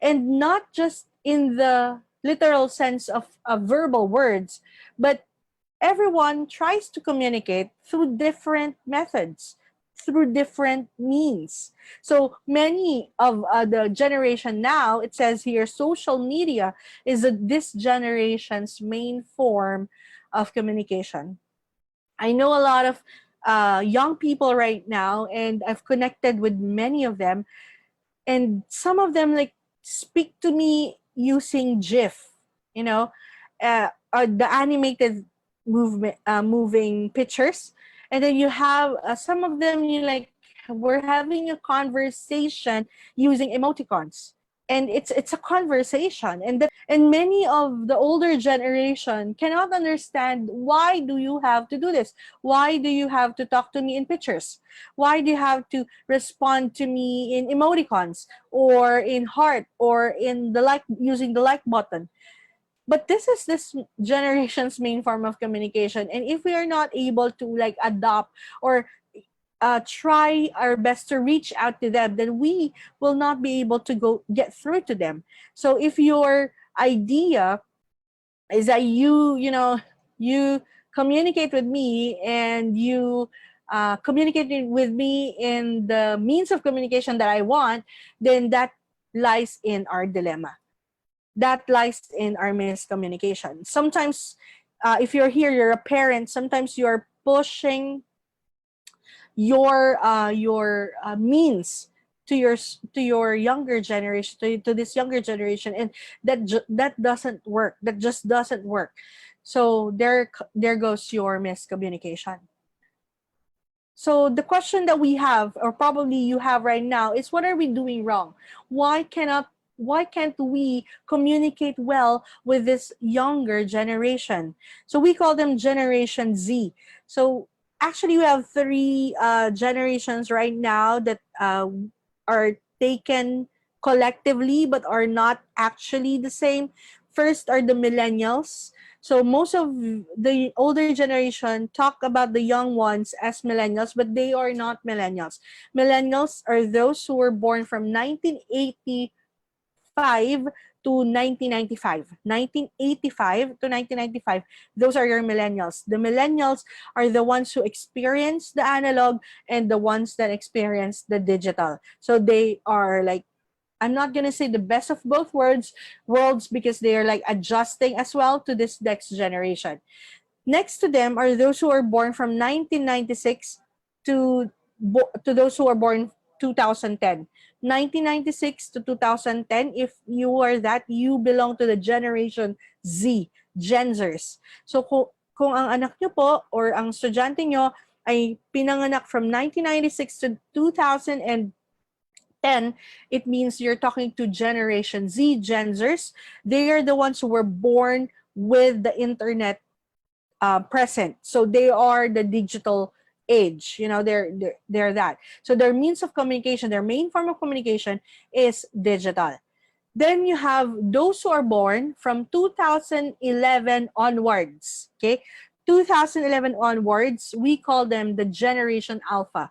and not just in the literal sense of verbal words, but everyone tries to communicate through different methods, through different means. So many of the generation now, it says here, social media is this generation's main form of communication. I know a lot of young people right now, and I've connected with many of them, and some of them like speak to me using GIF, the animated moving pictures, and then you have some of them you like we're having a conversation using emoticons, and it's a conversation, and many of the older generation cannot understand why do you have to do this, why do you have to talk to me in pictures, why do you have to respond to me in emoticons or in heart or in the like, using the like button. But this is this generation's main form of communication, and if we are not able to like adopt or try our best to reach out to them, then we will not be able to go get through to them. So if your idea is that you communicate with me, and you communicate with me in the means of communication that I want, then that lies in our dilemma. That lies in our miscommunication. Sometimes, if you're here, you're a parent. Sometimes you're pushing your means to your younger generation, to this younger generation, and that doesn't work. That just doesn't work. So there goes your miscommunication. So the question that we have, or probably you have right now, is what are we doing wrong? Why cannot why can't we communicate well with this younger generation? So we call them Generation Z. So actually, we have three generations right now that are taken collectively but are not actually the same. First are the millennials. So most of the older generation talk about the young ones as millennials, but they are not millennials. Millennials are those who were born from 1985 to 1995. 1985 to 1995, those are your millennials. The millennials are the ones who experience the analog and the ones that experience the digital. So they are like, I'm not gonna say the best of both worlds, because they are like adjusting as well to this next generation. Next to them are those who are born from 1996 to to those who are born 2010. 1996 to 2010, if you are that, you belong to the Generation Z, Genzers. So kung ang anak nyo po or ang estudyante nyo ay pinanganak from 1996 to 2010, it means you're talking to Generation Z, Genzers. They are the ones who were born with the internet present. So they are the digital age. They're that. So their means of communication, their main form of communication is digital. Then you have those who are born from 2011 onwards. Okay, 2011 onwards, we call them the Generation Alpha.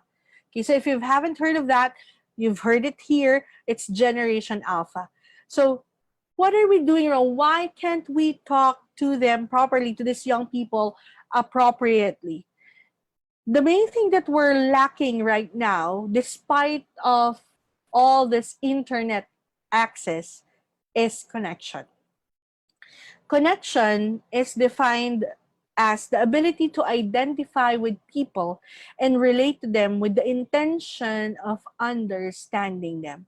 Okay, so if you haven't heard of that, you've heard it here. It's Generation Alpha. So what are we doing wrong? Why can't we talk to them properly, to these young people appropriately? The main thing that we're lacking right now, despite of all this internet access, is connection. Connection is defined as the ability to identify with people and relate to them with the intention of understanding them.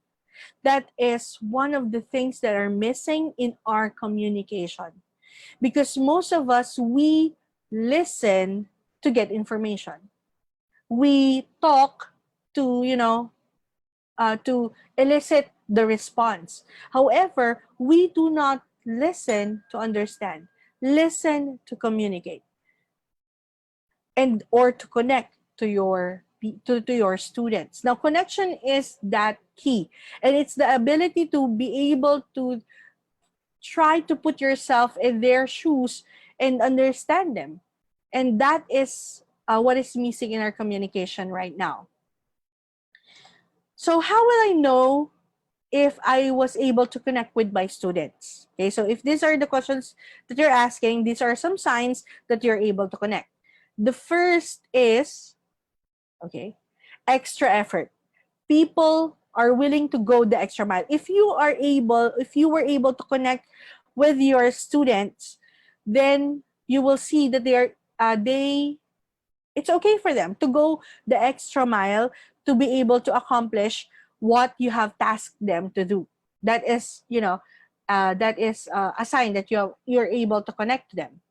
That is one of the things that are missing in our communication, because most of us, we listen to get information. We talk to to elicit the response. However, we do not listen to understand, listen to communicate, and or to connect to your students. Now, connection is that key, and it's the ability to be able to try to put yourself in their shoes and understand them. And that is what is missing in our communication right now. So how will I know if I was able to connect with my students? Okay, so if these are the questions that you're asking, these are some signs that you're able to connect. The first is, okay, extra effort. People are willing to go the extra mile. If you were able to connect with your students, then you will see that it's okay for them to go the extra mile to be able to accomplish what you have tasked them to do. That is, a sign that you're able to connect to them.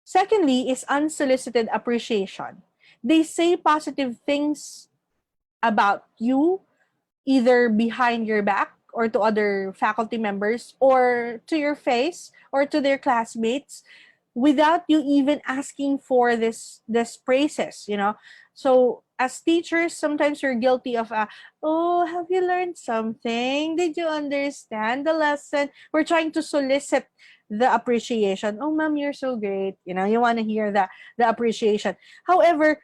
Secondly is unsolicited appreciation. They say positive things about you, either behind your back or to other faculty members or to your face or to their classmates, without you even asking for this praises. So as teachers, sometimes you're guilty of oh, have you learned something? Did you understand the lesson? We're trying to solicit the appreciation. Oh, ma'am, you're so great. You want to hear the appreciation. However,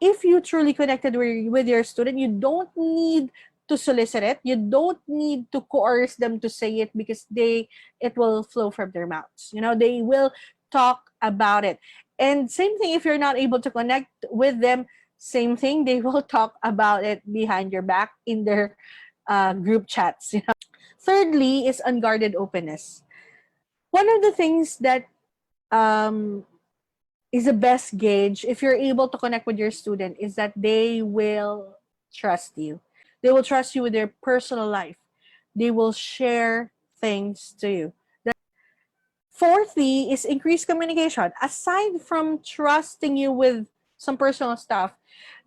if you truly connected with your student, you don't need to solicit it. You don't need to coerce them to say it, because it will flow from their mouths. They will talk about it. And same thing, if you're not able to connect with them, same thing, they will talk about it behind your back in their group chats. Thirdly is unguarded openness. One of the things that um, is the best gauge if you're able to connect with your student is that they will trust you. They will trust you with their personal life. They will share things to you. Fourthly is increased communication. Aside from trusting you with some personal stuff,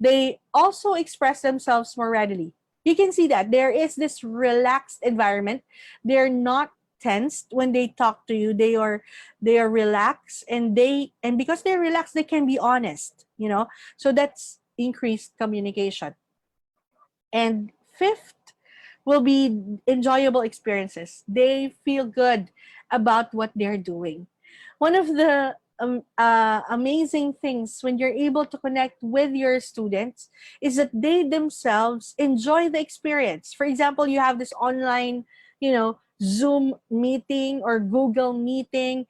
they also express themselves more readily. You can see that there is this relaxed environment. They're not tensed when they talk to you. They are relaxed, and because they're relaxed, they can be honest. So that's increased communication. And fifth will be enjoyable experiences. They feel good about what they're doing. One of the amazing things when you're able to connect with your students is that they themselves enjoy the experience. For example, you have this online, Zoom meeting or Google meeting,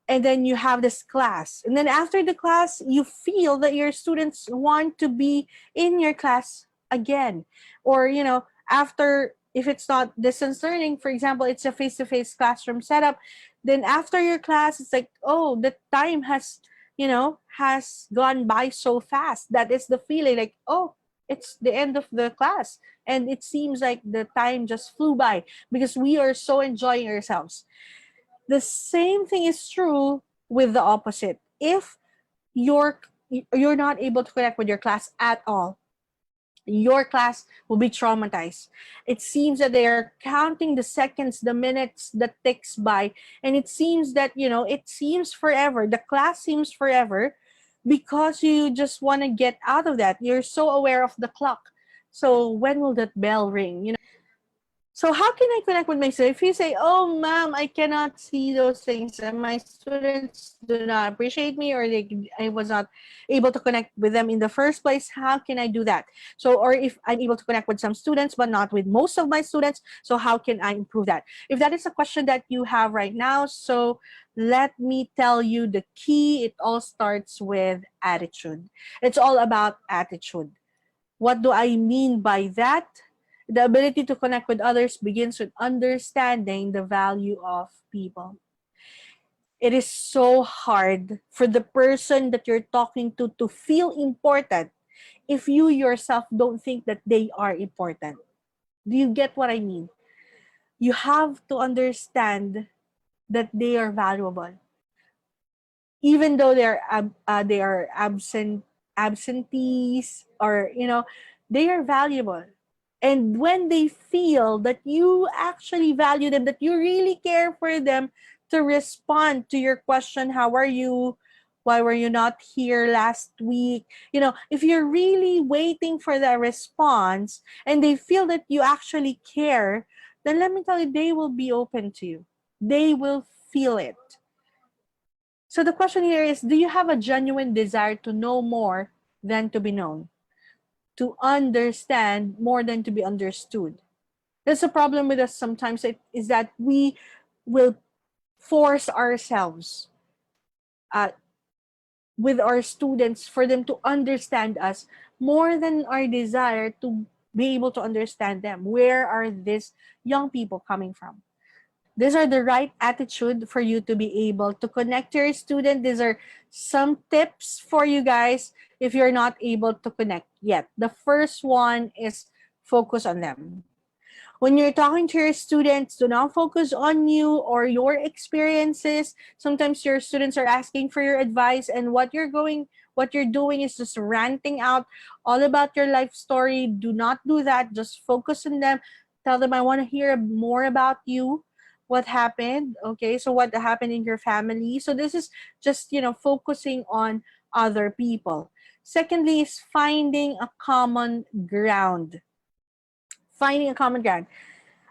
and then you have this class, and then after the class you feel that your students want to be in your class again. Or after, if it's not distance learning, for example, it's a face-to-face classroom setup, then after your class it's like, oh, the time has gone by so fast. That is the feeling, like, oh, it's the end of the class, and it seems like the time just flew by because we are so enjoying ourselves. The same thing is true with the opposite. If you're you're not able to connect with your class at all, your class will be traumatized. It seems that they are counting the seconds, the minutes that ticks by, and it seems that it seems forever. The class seems forever because you just want to get out of that. You're so aware of the clock. So when will that bell ring? So how can I connect with my students? If you say, "Oh, ma'am, I cannot see those things, and my students do not appreciate me, or I was not able to connect with them in the first place," how can I do that? So, or if I'm able to connect with some students, but not with most of my students, so how can I improve that? If that is a question that you have right now, so let me tell you the key. It all starts with attitude. It's all about attitude. What do I mean by that? The ability to connect with others begins with understanding the value of people. It is so hard for the person that you're talking to feel important if you yourself don't think that they are important. Do you get what I mean? You have to understand that they are valuable, even though they are absentees, or they are valuable. And when they feel that you actually value them, that you really care for them, to respond to your question, how are you, why were you not here last week, if you're really waiting for the response and they feel that you actually care, then let me tell you, they will be open to you. They will feel it. So the question here is, do you have a genuine desire to know more than to be known? To understand more than to be understood? That's a problem with us sometimes, is that we will force ourselves uh, with our students for them to understand us more than our desire to be able to understand them. Where are these young people coming from? These are the right attitude for you to be able to connect to your student. These are some tips for you guys if you're not able to connect yet. The first one is focus on them. When you're talking to your students, do not focus on you or your experiences. Sometimes your students are asking for your advice, and what you're doing is just ranting out all about your life story. Do not do that. Just focus on them. Tell them, I want to hear more about you. What happened? Okay, so what happened in your family? So this is just, focusing on other people. Secondly is finding a common ground. Finding a common ground.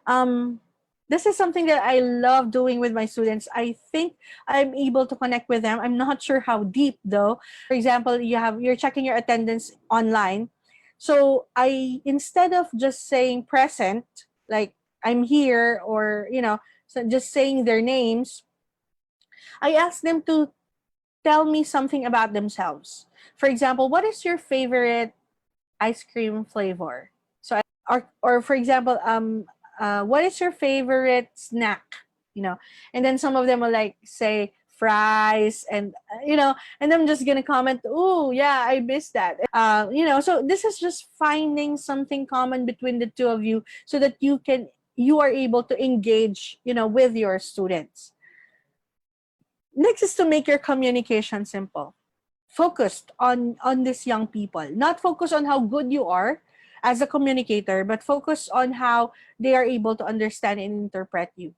Um, This is something that I love doing with my students. I think I'm able to connect with them. I'm not sure how deep though. For example, you're checking your attendance online. So I, instead of just saying present, like I'm here, or so just saying their names, I ask them to tell me something about themselves. For example, what is your favorite ice cream flavor? So or for example, what is your favorite snack? And then some of them will like say fries, and and I'm just gonna comment, oh yeah, I missed that. So this is just finding something common between the two of you, so that you are able to engage, with your students. Next is to make your communication simple, focused on these young people, not focus on how good you are as a communicator, but focus on how they are able to understand and interpret you.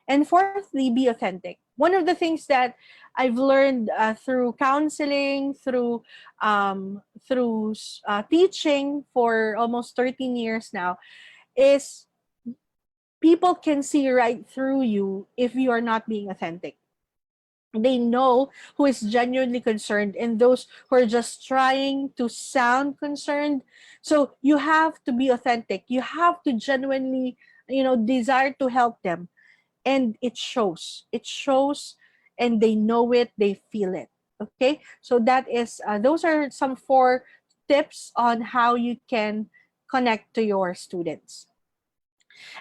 And fourthly, be authentic. One of the things that I've learned through counseling, through teaching for almost 13 years now, is people can see right through you if you are not being authentic. They know who is genuinely concerned and those who are just trying to sound concerned. So you have to be authentic. You have to genuinely, desire to help them. And it shows. It shows, and they know it, they feel it. Okay? So those are some 4 tips on how you can connect to your students.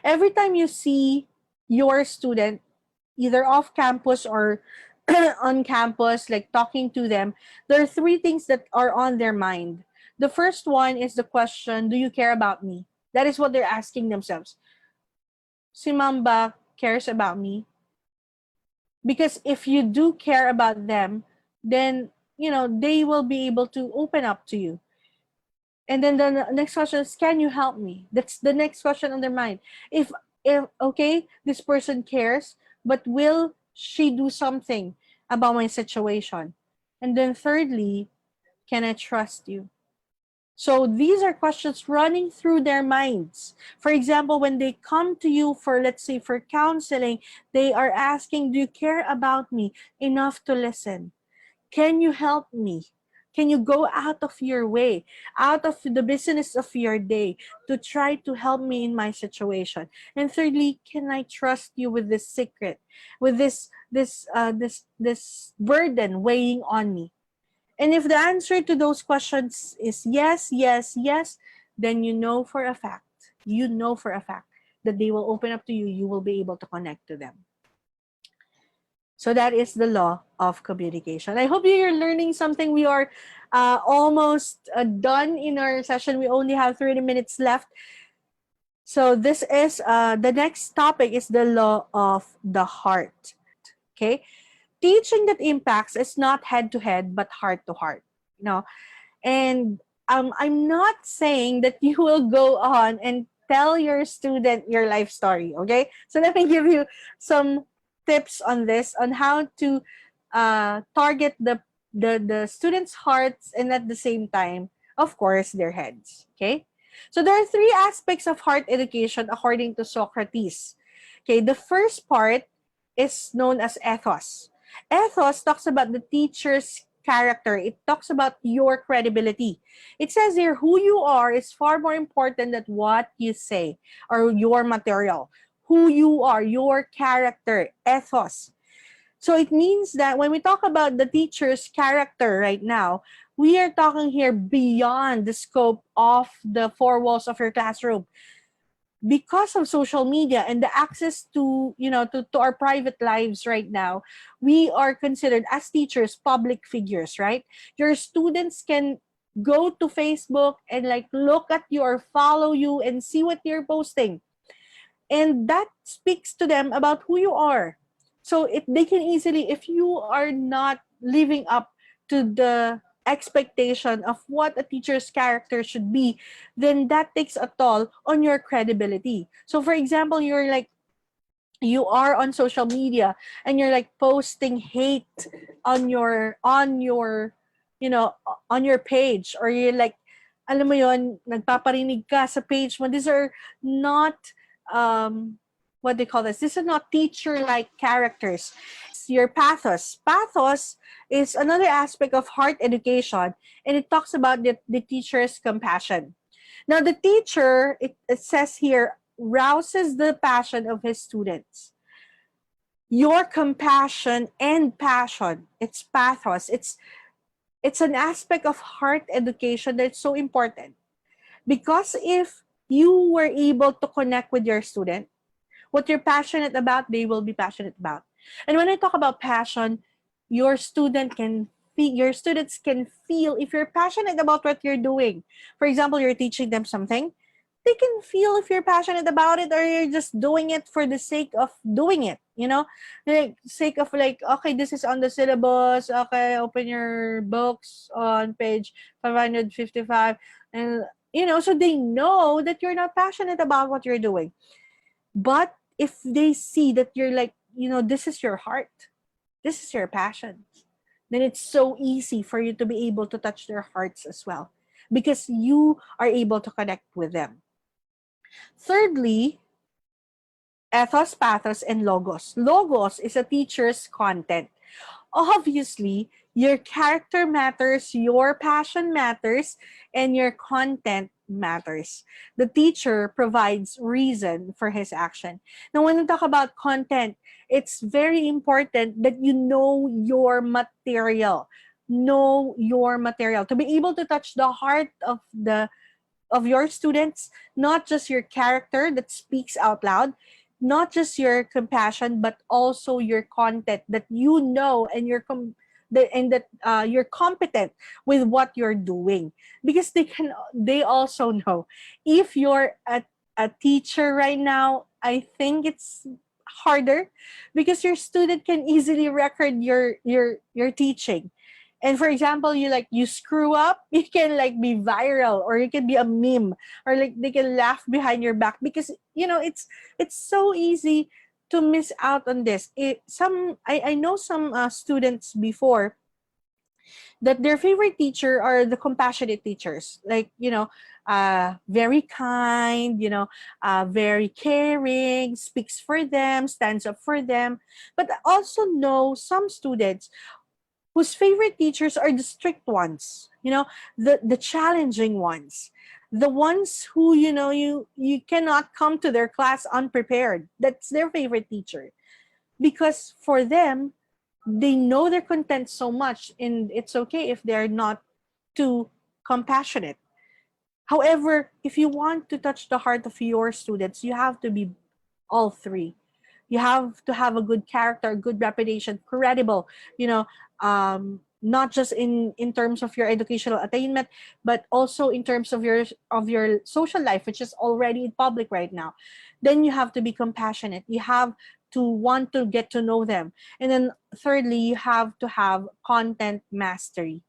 Every time you see your student either off campus or on campus, like talking to them, there are 3 things that are on their mind. The first one is the question, do you care about me? That is what they're asking themselves. Si Mamba cares about me? Because if you do care about them, then, they will be able to open up to you. And then the next question is, can you help me? That's the next question on their mind. If okay, this person cares, but will she do something about my situation? And then thirdly, can I trust you? So these are questions running through their minds. For example, when they come to you for, let's say, for counseling, they are asking, do you care about me enough to listen? Can you help me? Can you go out of your way, out of the business of your day, to try to help me in my situation? And thirdly, can I trust you with this secret, with this burden weighing on me? And if the answer to those questions is yes, yes, yes, then you know for a fact that they will open up to you. You will be able to connect to them. So that is the law of communication. I hope you're learning something. We are almost done in our session. We only have 30 minutes left. So this is the next topic is the law of the heart. Okay, teaching that impacts is not head to head but heart to heart. And I'm not saying that you will go on and tell your student your life story. Okay, so let me give you some tips on this, on how to target the students' hearts, and at the same time, of course, their heads. Okay, so there are 3 aspects of heart education according to Socrates. Okay, the first part is known as ethos. Ethos talks about the teacher's character. It talks about your credibility. It says here, who you are is far more important than what you say or your material. Who you are, your character, ethos. So it means that when we talk about the teacher's character right now, we are talking here beyond the scope of the 4 walls of your classroom. Because of social media and the access to, to our private lives right now, we are considered as teachers public figures, right? Your students can go to Facebook and like look at you or follow you and see what you're posting, and that speaks to them about who you are. So they can easily, if you are not living up to the expectation of what a teacher's character should be, then that takes a toll on your credibility. So for example, you are on social media and you're like posting hate on your you know on your page, or you're like, alam mo yon, nagpaparinig ka sa page mo. These are not um what they call this. This is not teacher-like characters. It's your pathos. Pathos is another aspect of heart education, and it talks about the teacher's compassion. Now, the teacher, it says here, rouses the passion of his students. Your compassion and passion, it's pathos. It's an aspect of heart education that's so important. Because if you were able to connect with your student, what you're passionate about, they will be passionate about. And when I talk about passion, your students can feel if you're passionate about what you're doing. For example, you're teaching them something, they can feel if you're passionate about it or you're just doing it for the sake of doing it, like sake of like, okay, this is on the syllabus, okay, open your books on page 555, and so they know that you're not passionate about what you're doing. But if they see that you're like, this is your heart, this is your passion, then it's so easy for you to be able to touch their hearts as well, because you are able to connect with them. Thirdly, ethos, pathos, and logos. Logos is a teacher's content. Obviously, your character matters, your passion matters, and your content matters. The teacher provides reason for his action. Now, when we talk about content, it's very important that you know your material. Know your material to be able to touch the heart of your students, not just your character that speaks out loud, not just your compassion, but also your content that and you're competent with what you're doing, because they also know. If you're a teacher right now, I think it's harder because your student can easily record your teaching. And for example, you screw up, you can like be viral, or you can be a meme, or like they can laugh behind your back, because it's so easy to miss out on this. I know some students before that their favorite teacher are the compassionate teachers, like very kind, very caring, speaks for them, stands up for them. But I also know some students whose favorite teachers are the strict ones, the challenging ones, the ones who you cannot come to their class unprepared. That's their favorite teacher, because for them, they know their content so much, and it's okay if they're not too compassionate. However, if you want to touch the heart of your students, you have to be all three. You have to have a good character, a good reputation, credible, not just in terms of your educational attainment, but also in terms of your social life, which is already in public right now. Then you have to be compassionate. You have to want to get to know them. And then thirdly, you have to have content mastery.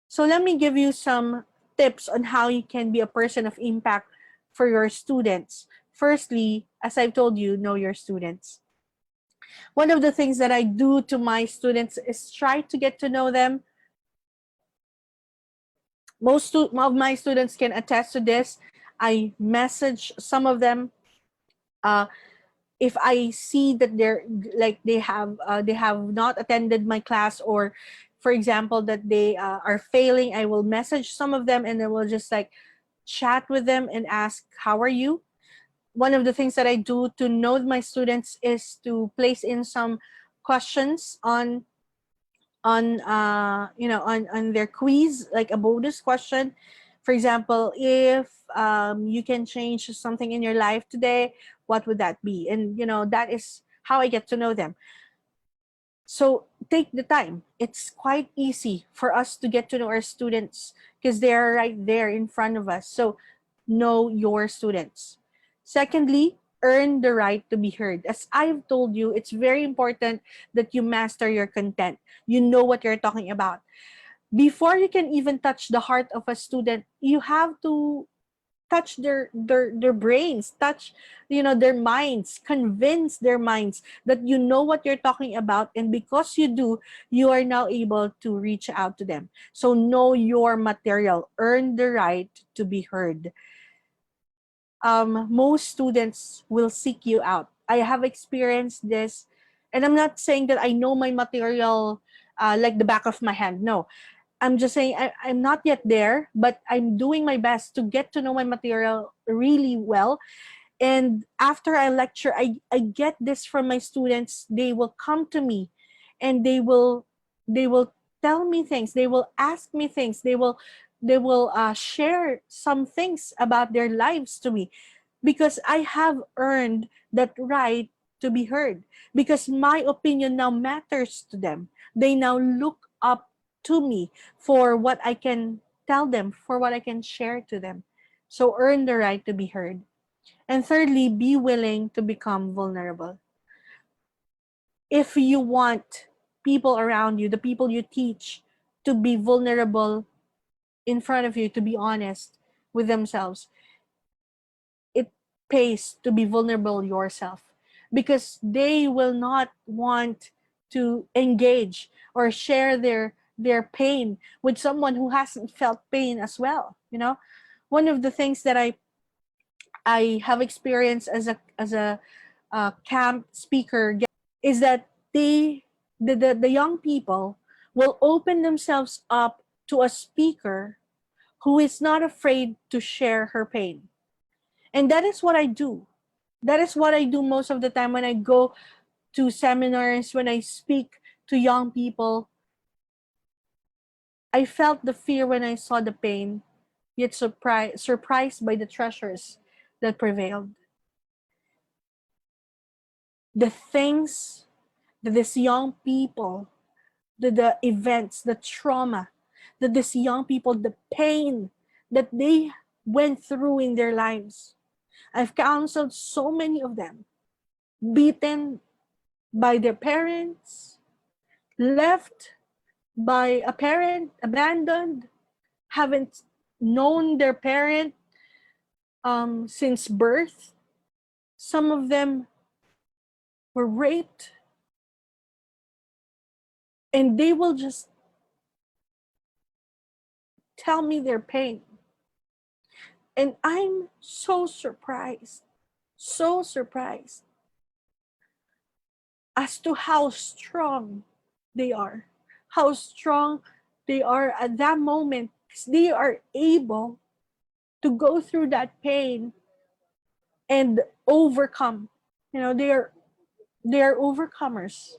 So let me give you some tips on how you can be a person of impact for your students. Firstly, as I've told you, know your students. One of the things that I do to my students is try to get to know them. Most of my students can attest to this. I message some of them. If I see that they have not attended my class, or for example that they are failing, I will message some of them, and I will just like chat with them and ask, how are you? One of the things that I do to know my students is to place in some questions on their quiz, like a bonus question. For example, if you can change something in your life today, what would that be? And that is how I get to know them. So take the time. It's quite easy for us to get to know our students because they're right there in front of us. So know your students. Secondly, earn the right to be heard. As I've told you, it's very important that you master your content. You know what you're talking about. Before you can even touch the heart of a student, you have to touch their brains, touch their minds, convince their minds that you know what you're talking about, and because you do, you are now able to reach out to them. So know your material, earn the right to be heard. most students will seek you out. I have experienced this, and I'm not saying that I know my material like the back of my hand. No, I'm just saying I'm not yet there, but I'm doing my best to get to know my material really well. And after I lecture, I get this from my students. They will come to me and they will tell me things. They will ask me things. They will share some things about their lives to me because I have earned that right to be heard, because my opinion now matters to them. They now look up to me for what I can tell them, for what I can share to them. So earn the right to be heard. And thirdly, be willing to become vulnerable. If you want people around you, the people you teach, to be vulnerable in front of you, to be honest with themselves, it pays to be vulnerable yourself, because they will not want to engage or share their pain with someone who hasn't felt pain as well. One of the things that I have experienced as a camp speaker is that the young people will open themselves up to a speaker who is not afraid to share her pain. And that is what I do. That is what I do most of the time when I go to seminars, when I speak to young people. I felt the fear when I saw the pain, yet surprised by the treasures that prevailed. The things that these young people, the events, the trauma that these young people, the pain that they went through in their lives. I've counseled so many of them, beaten by their parents, left by a parent, abandoned, haven't known their parent since birth. Some of them were raped, and they will just tell me their pain. And I'm so surprised as to how strong they are, how strong they are at that moment. They are able to go through that pain and overcome. They are overcomers,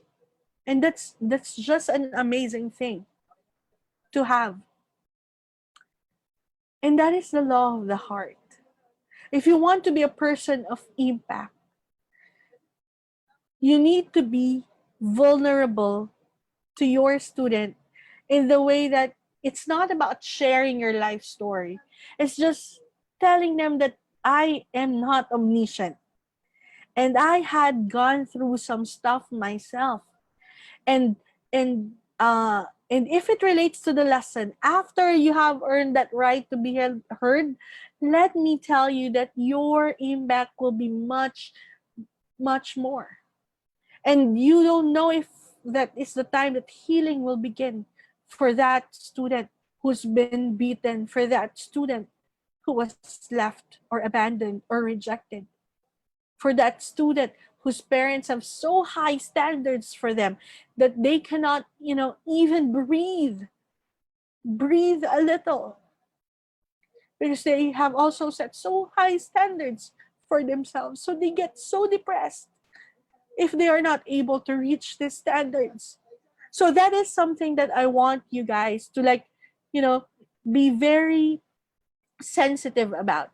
and that's just an amazing thing to have. And that is the law of the heart. If you want to be a person of impact, you need to be vulnerable to your student in the way that it's not about sharing your life story. It's just telling them that I am not omniscient and I had gone through some stuff myself. And and if it relates to the lesson, after you have earned that right to be heard, let me tell you that your impact will be much, much more. And you don't know if that is the time that healing will begin for that student who's been beaten, for that student who was left or abandoned or rejected, for that student whose parents have so high standards for them that they cannot, even breathe a little, because they have also set so high standards for themselves. So they get so depressed if they are not able to reach these standards. So that is something that I want you guys to, you know, be very sensitive about.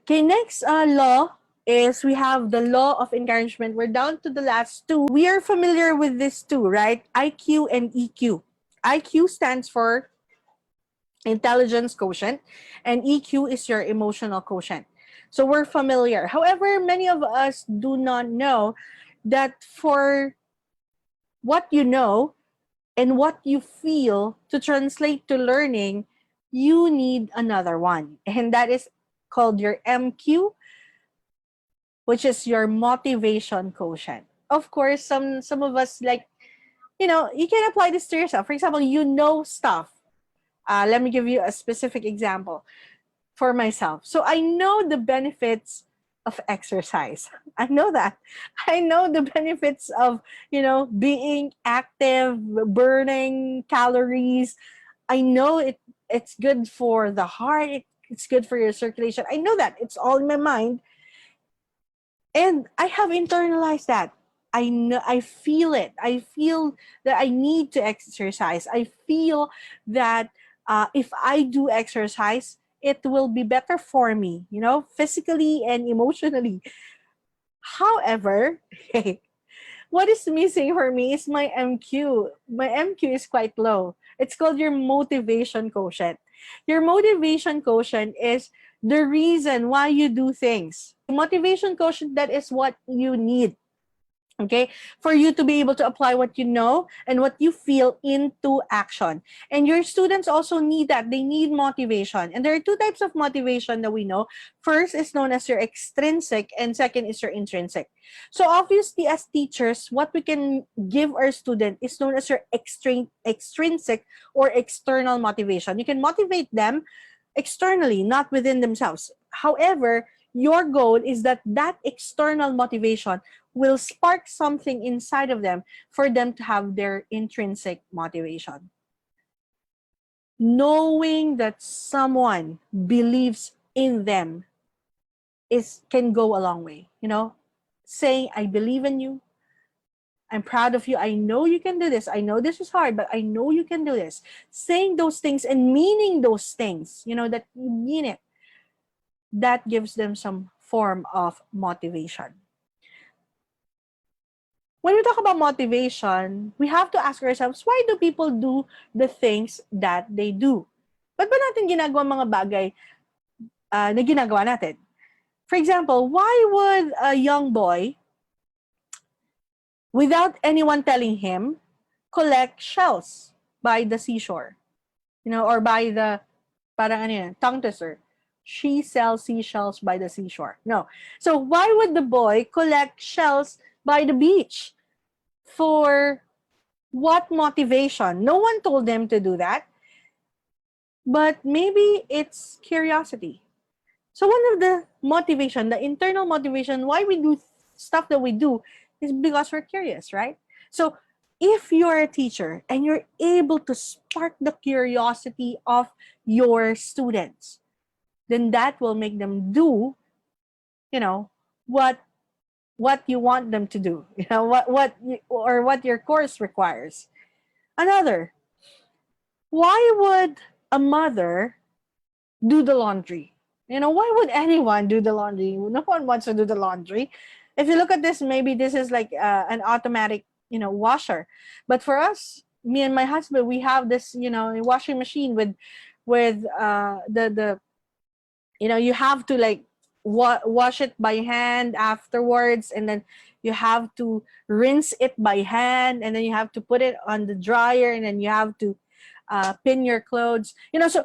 Okay, next law is we have the law of encouragement. We're down to the last two. We are familiar with this two, right? IQ and EQ. IQ stands for intelligence quotient, and EQ is your emotional quotient. So we're familiar. However, many of us do not know that for what you know and what you feel to translate to learning, you need another one. And that is called your MQ, which is your motivation quotient. Of course, some of us, you can apply this to yourself. For example, you know stuff. Let me give you a specific example. for myself. So I know the benefits of exercise. I know that. I know the benefits of, being active, burning calories. I know it's good for the heart, it's good for your circulation. I know that. It's all in my mind. And I have internalized that. I know, I feel it. I feel that I need to exercise. I feel that if I do exercise, it will be better for me, physically and emotionally. However, what is missing for me is my MQ. My MQ is quite low. It's called your motivation quotient. Your motivation quotient is the reason why you do things. Motivation quotient, that is what you need, okay, for you to be able to apply what you know and what you feel into action. And your students also need that. They need motivation, and there are two types of motivation that we know. First is known as your extrinsic, and second is your intrinsic. So obviously, as teachers, what we can give our student is known as your extrinsic or external motivation. You can motivate them externally, not within themselves. However, your goal is that that external motivation will spark something inside of them for them to have their intrinsic motivation. Knowing that someone believes in them can go a long way. Saying, I believe in you, I'm proud of you, I know you can do this, I know this is hard, but I know you can do this. Saying those things and meaning those things, that you mean it, that gives them some form of motivation. When we talk about motivation, we have to ask ourselves, why do people do the things that they do? Ba't ba natin ginagawa mga bagay na ginagawa natin? For example, why would a young boy, without anyone telling him, collect shells by the seashore? Or by the, parang ano yun, tongue twister. She sells seashells by the seashore. No. So why would the boy collect shells by the beach? For what motivation? No one told them to do that. But maybe it's curiosity. So one of the motivation, the internal motivation, why we do stuff that we do is because we're curious, right? So if you're a teacher and you're able to spark the curiosity of your students, then that will make them do, what you want them to do, what your course requires. Another, why would a mother do the laundry? Why would anyone do the laundry? No one wants to do the laundry. If you look at this, maybe this is like an automatic, washer. But for us, me and my husband, we have this, washing machine with the you have to like wash it by hand afterwards, and then you have to rinse it by hand, and then you have to put it on the dryer, and then you have to pin your clothes. So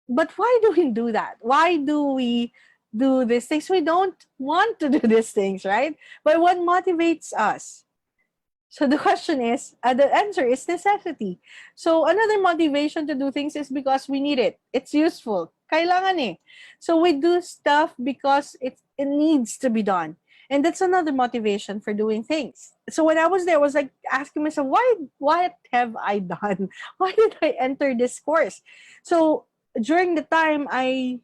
but why do we do that? Why do we do these things? We don't want to do these things, right? But what motivates us? So the question is, the answer is necessity. So another motivation to do things is because we need it. It's useful. Kailangan eh. So we do stuff because it needs to be done. And that's another motivation for doing things. So when I was there, I was like asking myself, what have I done? Why did I enter this course? So during the time, I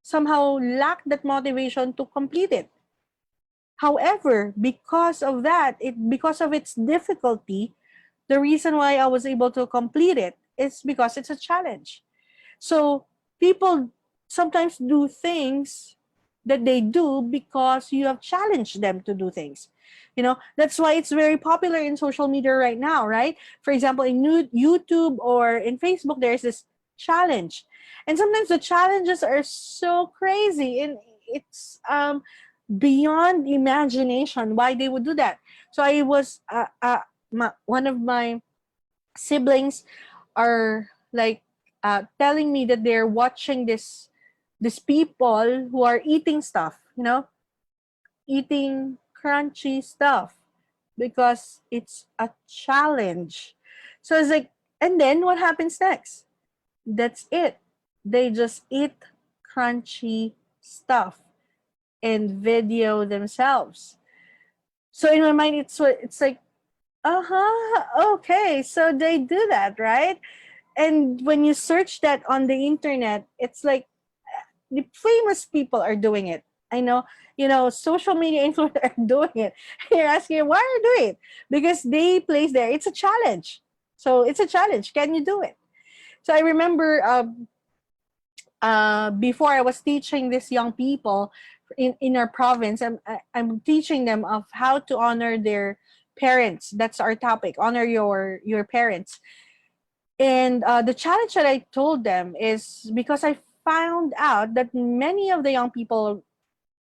somehow lacked that motivation to complete it. However, because of that, because of its difficulty, the reason why I was able to complete it is because it's a challenge. So people sometimes do things that they do because you have challenged them to do things. That's why it's very popular in social media right now, right? For example, in YouTube or in Facebook, there's this challenge. And sometimes the challenges are so crazy, and it's beyond imagination why they would do that. So I was one of my siblings are like telling me that they're watching this people who are eating stuff, eating crunchy stuff because it's a challenge. So it's like, and then what happens next? That's it. They just eat crunchy stuff and video themselves. So in my mind, it's like, okay, so they do that, right? And when you search that on the internet, it's like the famous people are doing it. I know, social media influencers are doing it. You're asking, why are you doing it? Because they place there, it's a challenge. So it's a challenge. Can you do it? So I remember before I was teaching these young people in our province, I'm teaching them of how to honor their parents. That's our topic, honor your parents. And the challenge that I told them is because I found out that many of the young people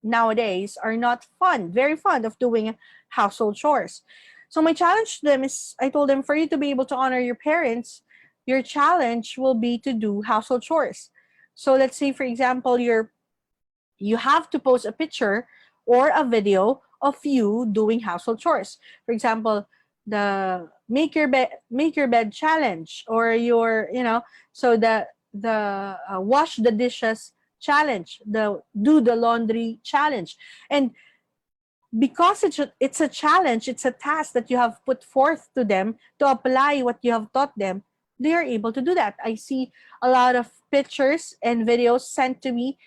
nowadays are not very fond of doing household chores. So my challenge to them is, I told them, for you to be able to honor your parents, your challenge will be to do household chores. So let's say, for example, you have to post a picture or a video of you doing household chores. For example, the make your bed challenge, or so the wash the dishes challenge, the do the laundry challenge. And because it's a challenge, it's a task that you have put forth to them to apply what you have taught them, they are able to do that. I see a lot of pictures and videos sent to me,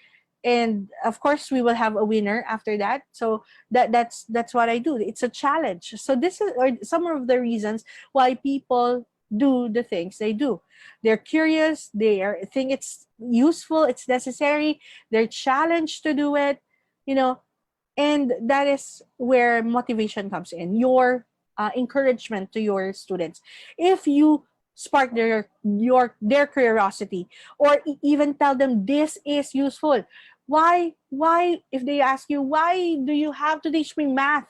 and of course we will have a winner after that. So that's what I do. It's a challenge. So this is or some of the reasons why people do the things they do. They're curious, think it's useful, it's necessary, they're challenged to do it, you know and that is where motivation comes in, your encouragement to your students. If you spark their curiosity, or even tell them this is useful. Why if they ask you, why do you have to teach me math,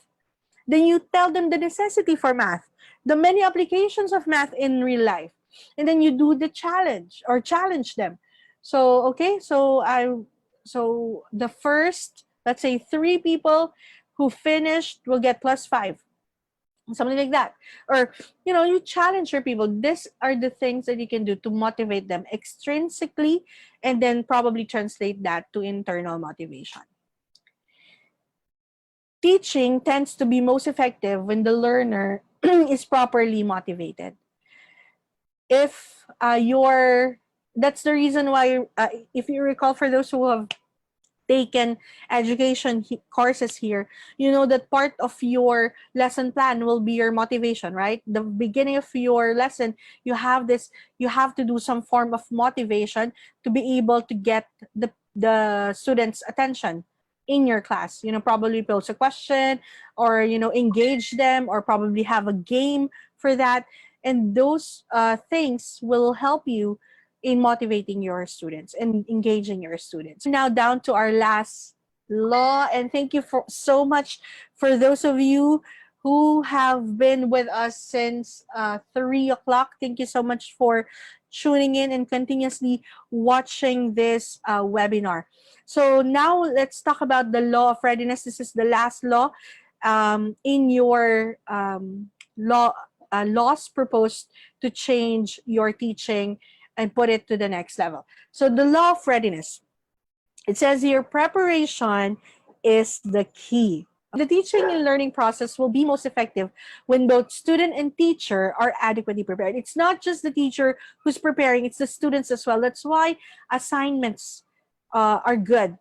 then you tell them the necessity for math, the many applications of math in real life, and then you do the challenge or challenge them. So okay, so the first, let's say, three people who finished will get +5, something like that. Or you challenge your people. These are the things that you can do to motivate them extrinsically, and then probably translate that to internal motivation. Teaching tends to be most effective when the learner is properly motivated. If you're That's the reason why, if you recall, for those who have taken education courses here, you know that part of your lesson plan will be your motivation, right? The beginning of your lesson, you have to do some form of motivation to be able to get the students' attention in your class. Probably pose a question, or engage them, or probably have a game for that. And those things will help you in motivating your students and engaging your students. Now down to our last law, and thank you for so much for those of you who have been with us since 3 o'clock. Thank you so much for tuning in and continuously watching this webinar. So now let's talk about the law of readiness. This is the last law in your laws proposed to change your teaching and put it to the next level. So the law of readiness, it says here, preparation is the key. The teaching and learning process will be most effective when both student and teacher are adequately prepared. It's not just the teacher who's preparing, it's the students as well. That's why assignments are good.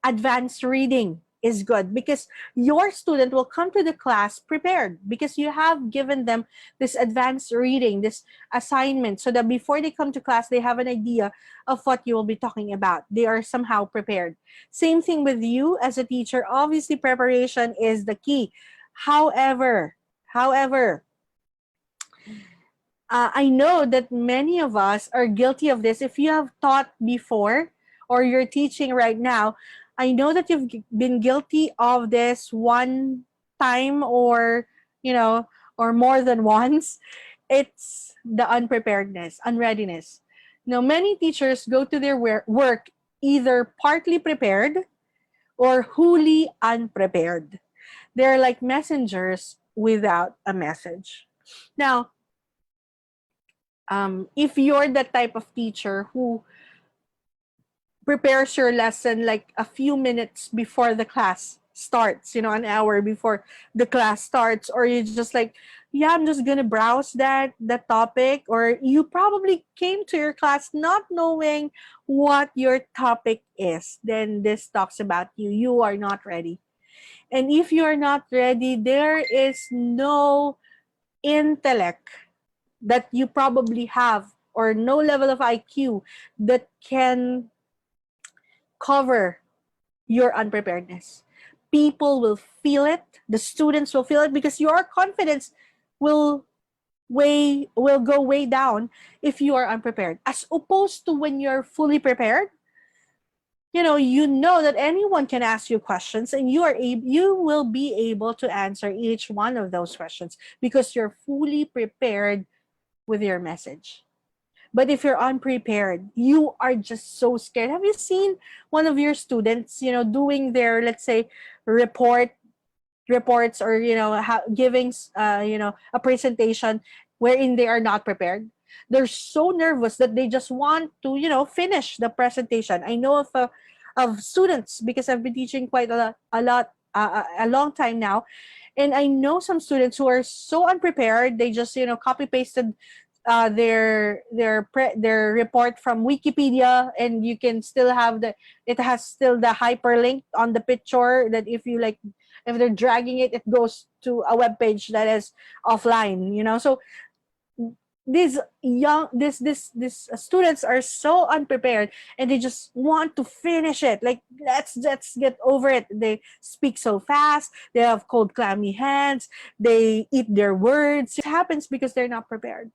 Advanced reading is good, because your student will come to the class prepared, because you have given them this advanced reading, this assignment, so that before they come to class, they have an idea of what you will be talking about. They are somehow prepared. Same thing with you as a teacher. Obviously, preparation is the key. However, I know that many of us are guilty of this. If you have taught before, or you're teaching right now, I know that you've been guilty of this one time, or more than once. It's the unpreparedness, unreadiness. Now, many teachers go to their work either partly prepared or wholly unprepared. They're like messengers without a message. Now, if you're the type of teacher who prepares your lesson like a few minutes before the class starts, an hour before the class starts, or you just like, yeah, I'm just gonna browse that topic, or you probably came to your class not knowing what your topic is. Then this talks about you are not ready. And if you're not ready, there is no intellect that you probably have, or no level of IQ that can cover your unpreparedness. People will feel it, the students will feel it, because your confidence will will go way down if you are unprepared, as opposed to when you're fully prepared. You know that anyone can ask you questions, and you will be able to answer each one of those questions because you're fully prepared with your message. But if you're unprepared, you are just so scared. Have you seen one of your students, doing their, let's say, reports, or giving a presentation wherein they are not prepared? They're so nervous that they just want to finish the presentation. I know of students, because I've been teaching quite a long time now, and I know some students who are so unprepared. They just copy pasted their report from Wikipedia, and you can still have it has still the hyperlink on the picture, that if they're dragging it, it goes to a web page that is offline. So these young this students are so unprepared, and they just want to finish it, like, let's get over it. They speak so fast, they have cold clammy hands, they eat their words. Happens because they're not prepared.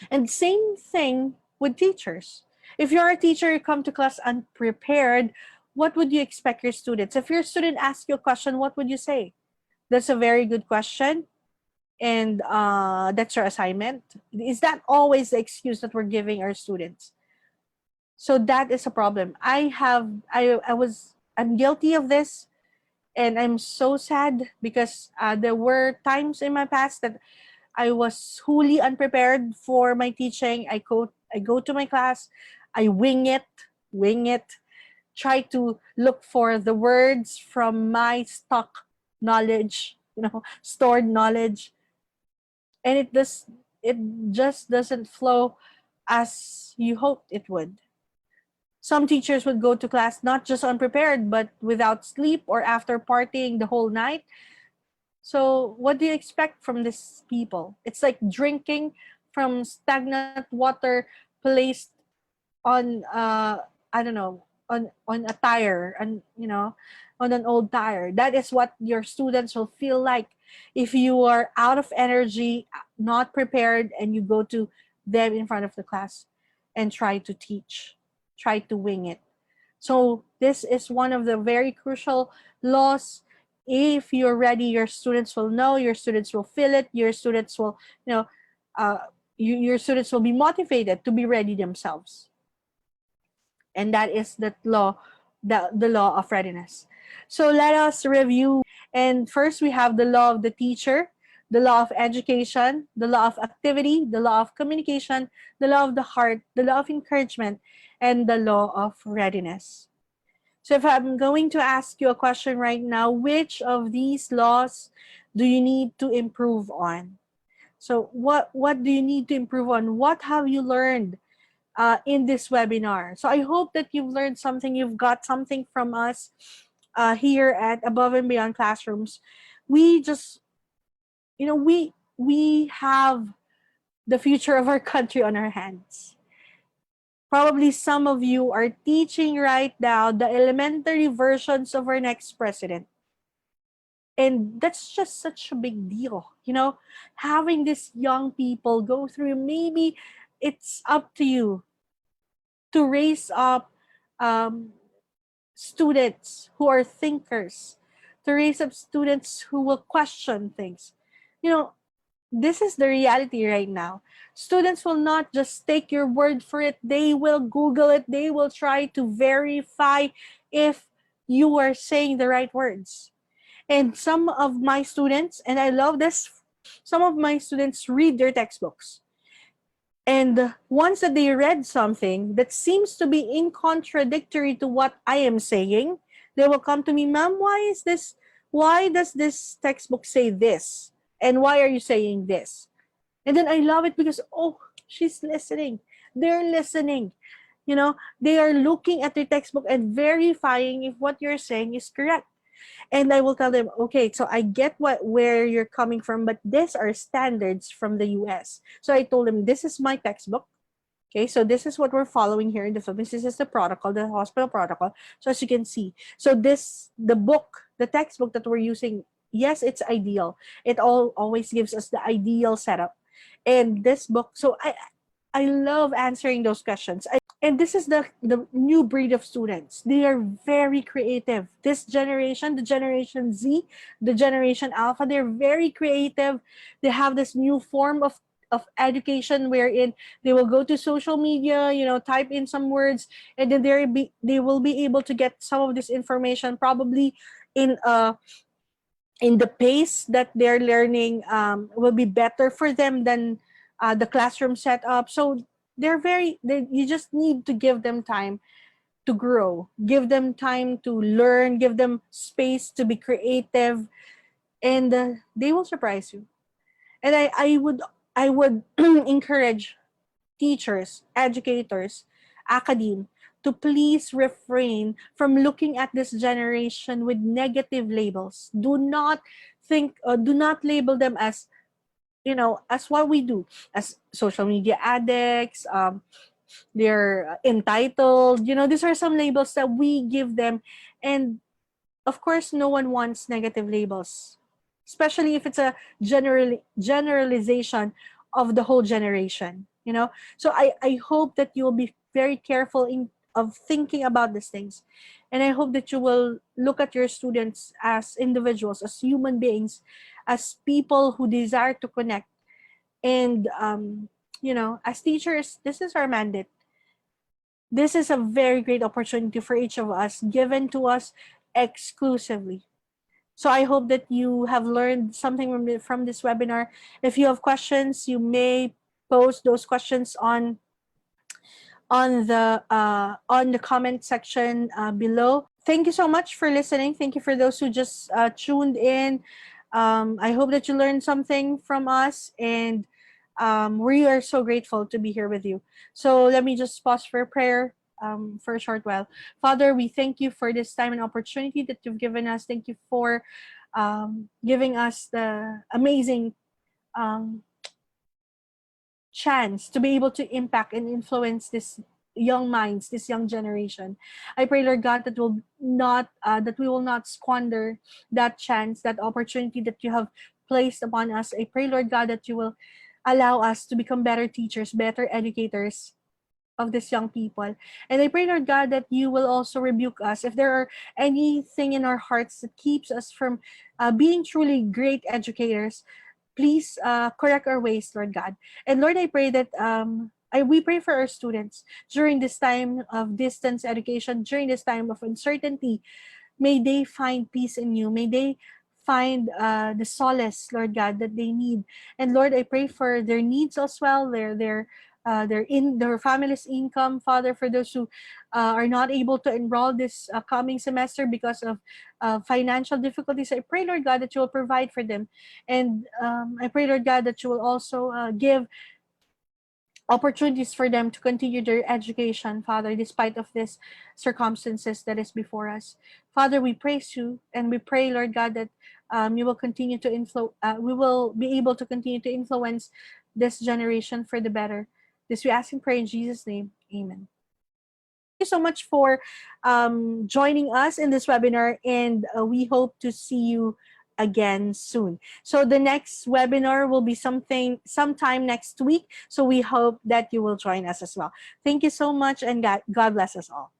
And same thing with teachers. If you're a teacher, you come to class unprepared, what would you expect your students? If your student asks you a question, what would you say? That's a very good question. And that's your assignment. Is that always the excuse that we're giving our students? So that is a problem. I'm guilty of this, and I'm so sad because there were times in my past that I was wholly unprepared for my teaching. I go to my class, I wing it, try to look for the words from my stock knowledge, stored knowledge, and it just doesn't flow as you hoped it would. Some teachers would go to class not just unprepared, but without sleep, or after partying the whole night. So, what do you expect from these people? It's like drinking from stagnant water placed on I don't know, on a tire, and on an old tire. That is what your students will feel like if you are out of energy, not prepared, and you go to them in front of the class and try to teach, try to wing it. So this is one of the very crucial laws. If you're ready, your students will know, your students will feel it, your students will, uh, your students will be motivated to be ready themselves. And that is the law of readiness. So let us review. And first, we have the law of the teacher, the law of education, the law of activity, the law of communication, the law of the heart, the law of encouragement, and the law of readiness. So if I'm going to ask you a question right now, which of these laws do you need to improve on? So what do you need to improve on? What have you learned in this webinar? So I hope that you've learned something, you've got something from us here at Above and Beyond Classrooms. We just, we have the future of our country on our hands. Probably some of you are teaching right now the elementary versions of our next president. And that's just such a big deal, having these young people go through. Maybe it's up to you to raise up um, students who are thinkers, to raise up students who will question things. You know, this is the reality right now. Students will not just take your word for it, they will Google it, they will try to verify if you are saying the right words. And some of my students, and I love this, some of my students read their textbooks. And once that they read something that seems to be in contradictory to what I am saying, they will come to me, Ma'am, why does this textbook say this? And why are you saying this? And then I love it because, oh, she's listening. They're listening. You know, they are looking at the textbook and verifying if what you're saying is correct. And I will tell them, okay, so I get where you're coming from, but these are standards from the US. So I told them, this is my textbook. Okay, so this is what we're following here in the Philippines. This is the protocol, the hospital protocol. So as you can see, so the textbook that we're using, yes, it's ideal. It always gives us the ideal setup. And this book, so I love answering those questions. And this is the new breed of students. They are very creative. This generation, the Generation Z, the Generation Alpha, they're very creative. They have this new form of education wherein they will go to social media, you know, type in some words, and then they will be able to get some of this information probably in the pace that they're learning will be better for them than the classroom setup. So you just need to give them time to grow, give them time to learn, give them space to be creative, and they will surprise you. And I would encourage teachers, educators, academe to please refrain from looking at this generation with negative labels. Do not label them as, you know, as what we do, as social media addicts. They're entitled. You know, these are some labels that we give them, and of course, no one wants negative labels, especially if it's a generalization of the whole generation. You know, so I hope that you will be very careful of thinking about these things, and I hope that you will look at your students as individuals, as human beings, as people who desire to connect, and you know, as teachers, this is our mandate. This is a very great opportunity for each of us, given to us exclusively. So I hope that you have learned something from this webinar. If you have questions, you may post those questions on the comment section below. Thank you so much for listening. Thank you for those who just tuned in. I hope that you learned something from us, and we are so grateful to be here with you. So let me just pause for a prayer for a short while. Father, we thank you for this time and opportunity that you've given us. Thank you for giving us the amazing um, chance to be able to impact and influence this young minds, this young generation. I pray, Lord God, that we will not squander that chance, that opportunity that you have placed upon us. I pray, Lord God, that you will allow us to become better teachers, better educators of these young people. And I pray, Lord God, that you will also rebuke us if there are anything in our hearts that keeps us from being truly great educators. Please correct our ways, Lord God. And Lord, I pray that we pray for our students during this time of distance education, during this time of uncertainty. May they find peace in you. May they find the solace, Lord God, that they need. And Lord, I pray for their needs as well, their family's income, Father, for those who are not able to enroll this coming semester because of financial difficulties. I pray, Lord God, that you will provide for them. And I pray, Lord God, that you will also give opportunities for them to continue their education, Father, despite of this circumstances that is before us. Father, we praise you, and we pray, Lord God, that you will continue to we will be able to continue to influence this generation for the better. This we ask and pray in Jesus' name. Amen. Thank you so much for joining us in this webinar, and we hope to see you again soon. So the next webinar will be sometime next week. So we hope that you will join us as well. Thank you so much, and God bless us all.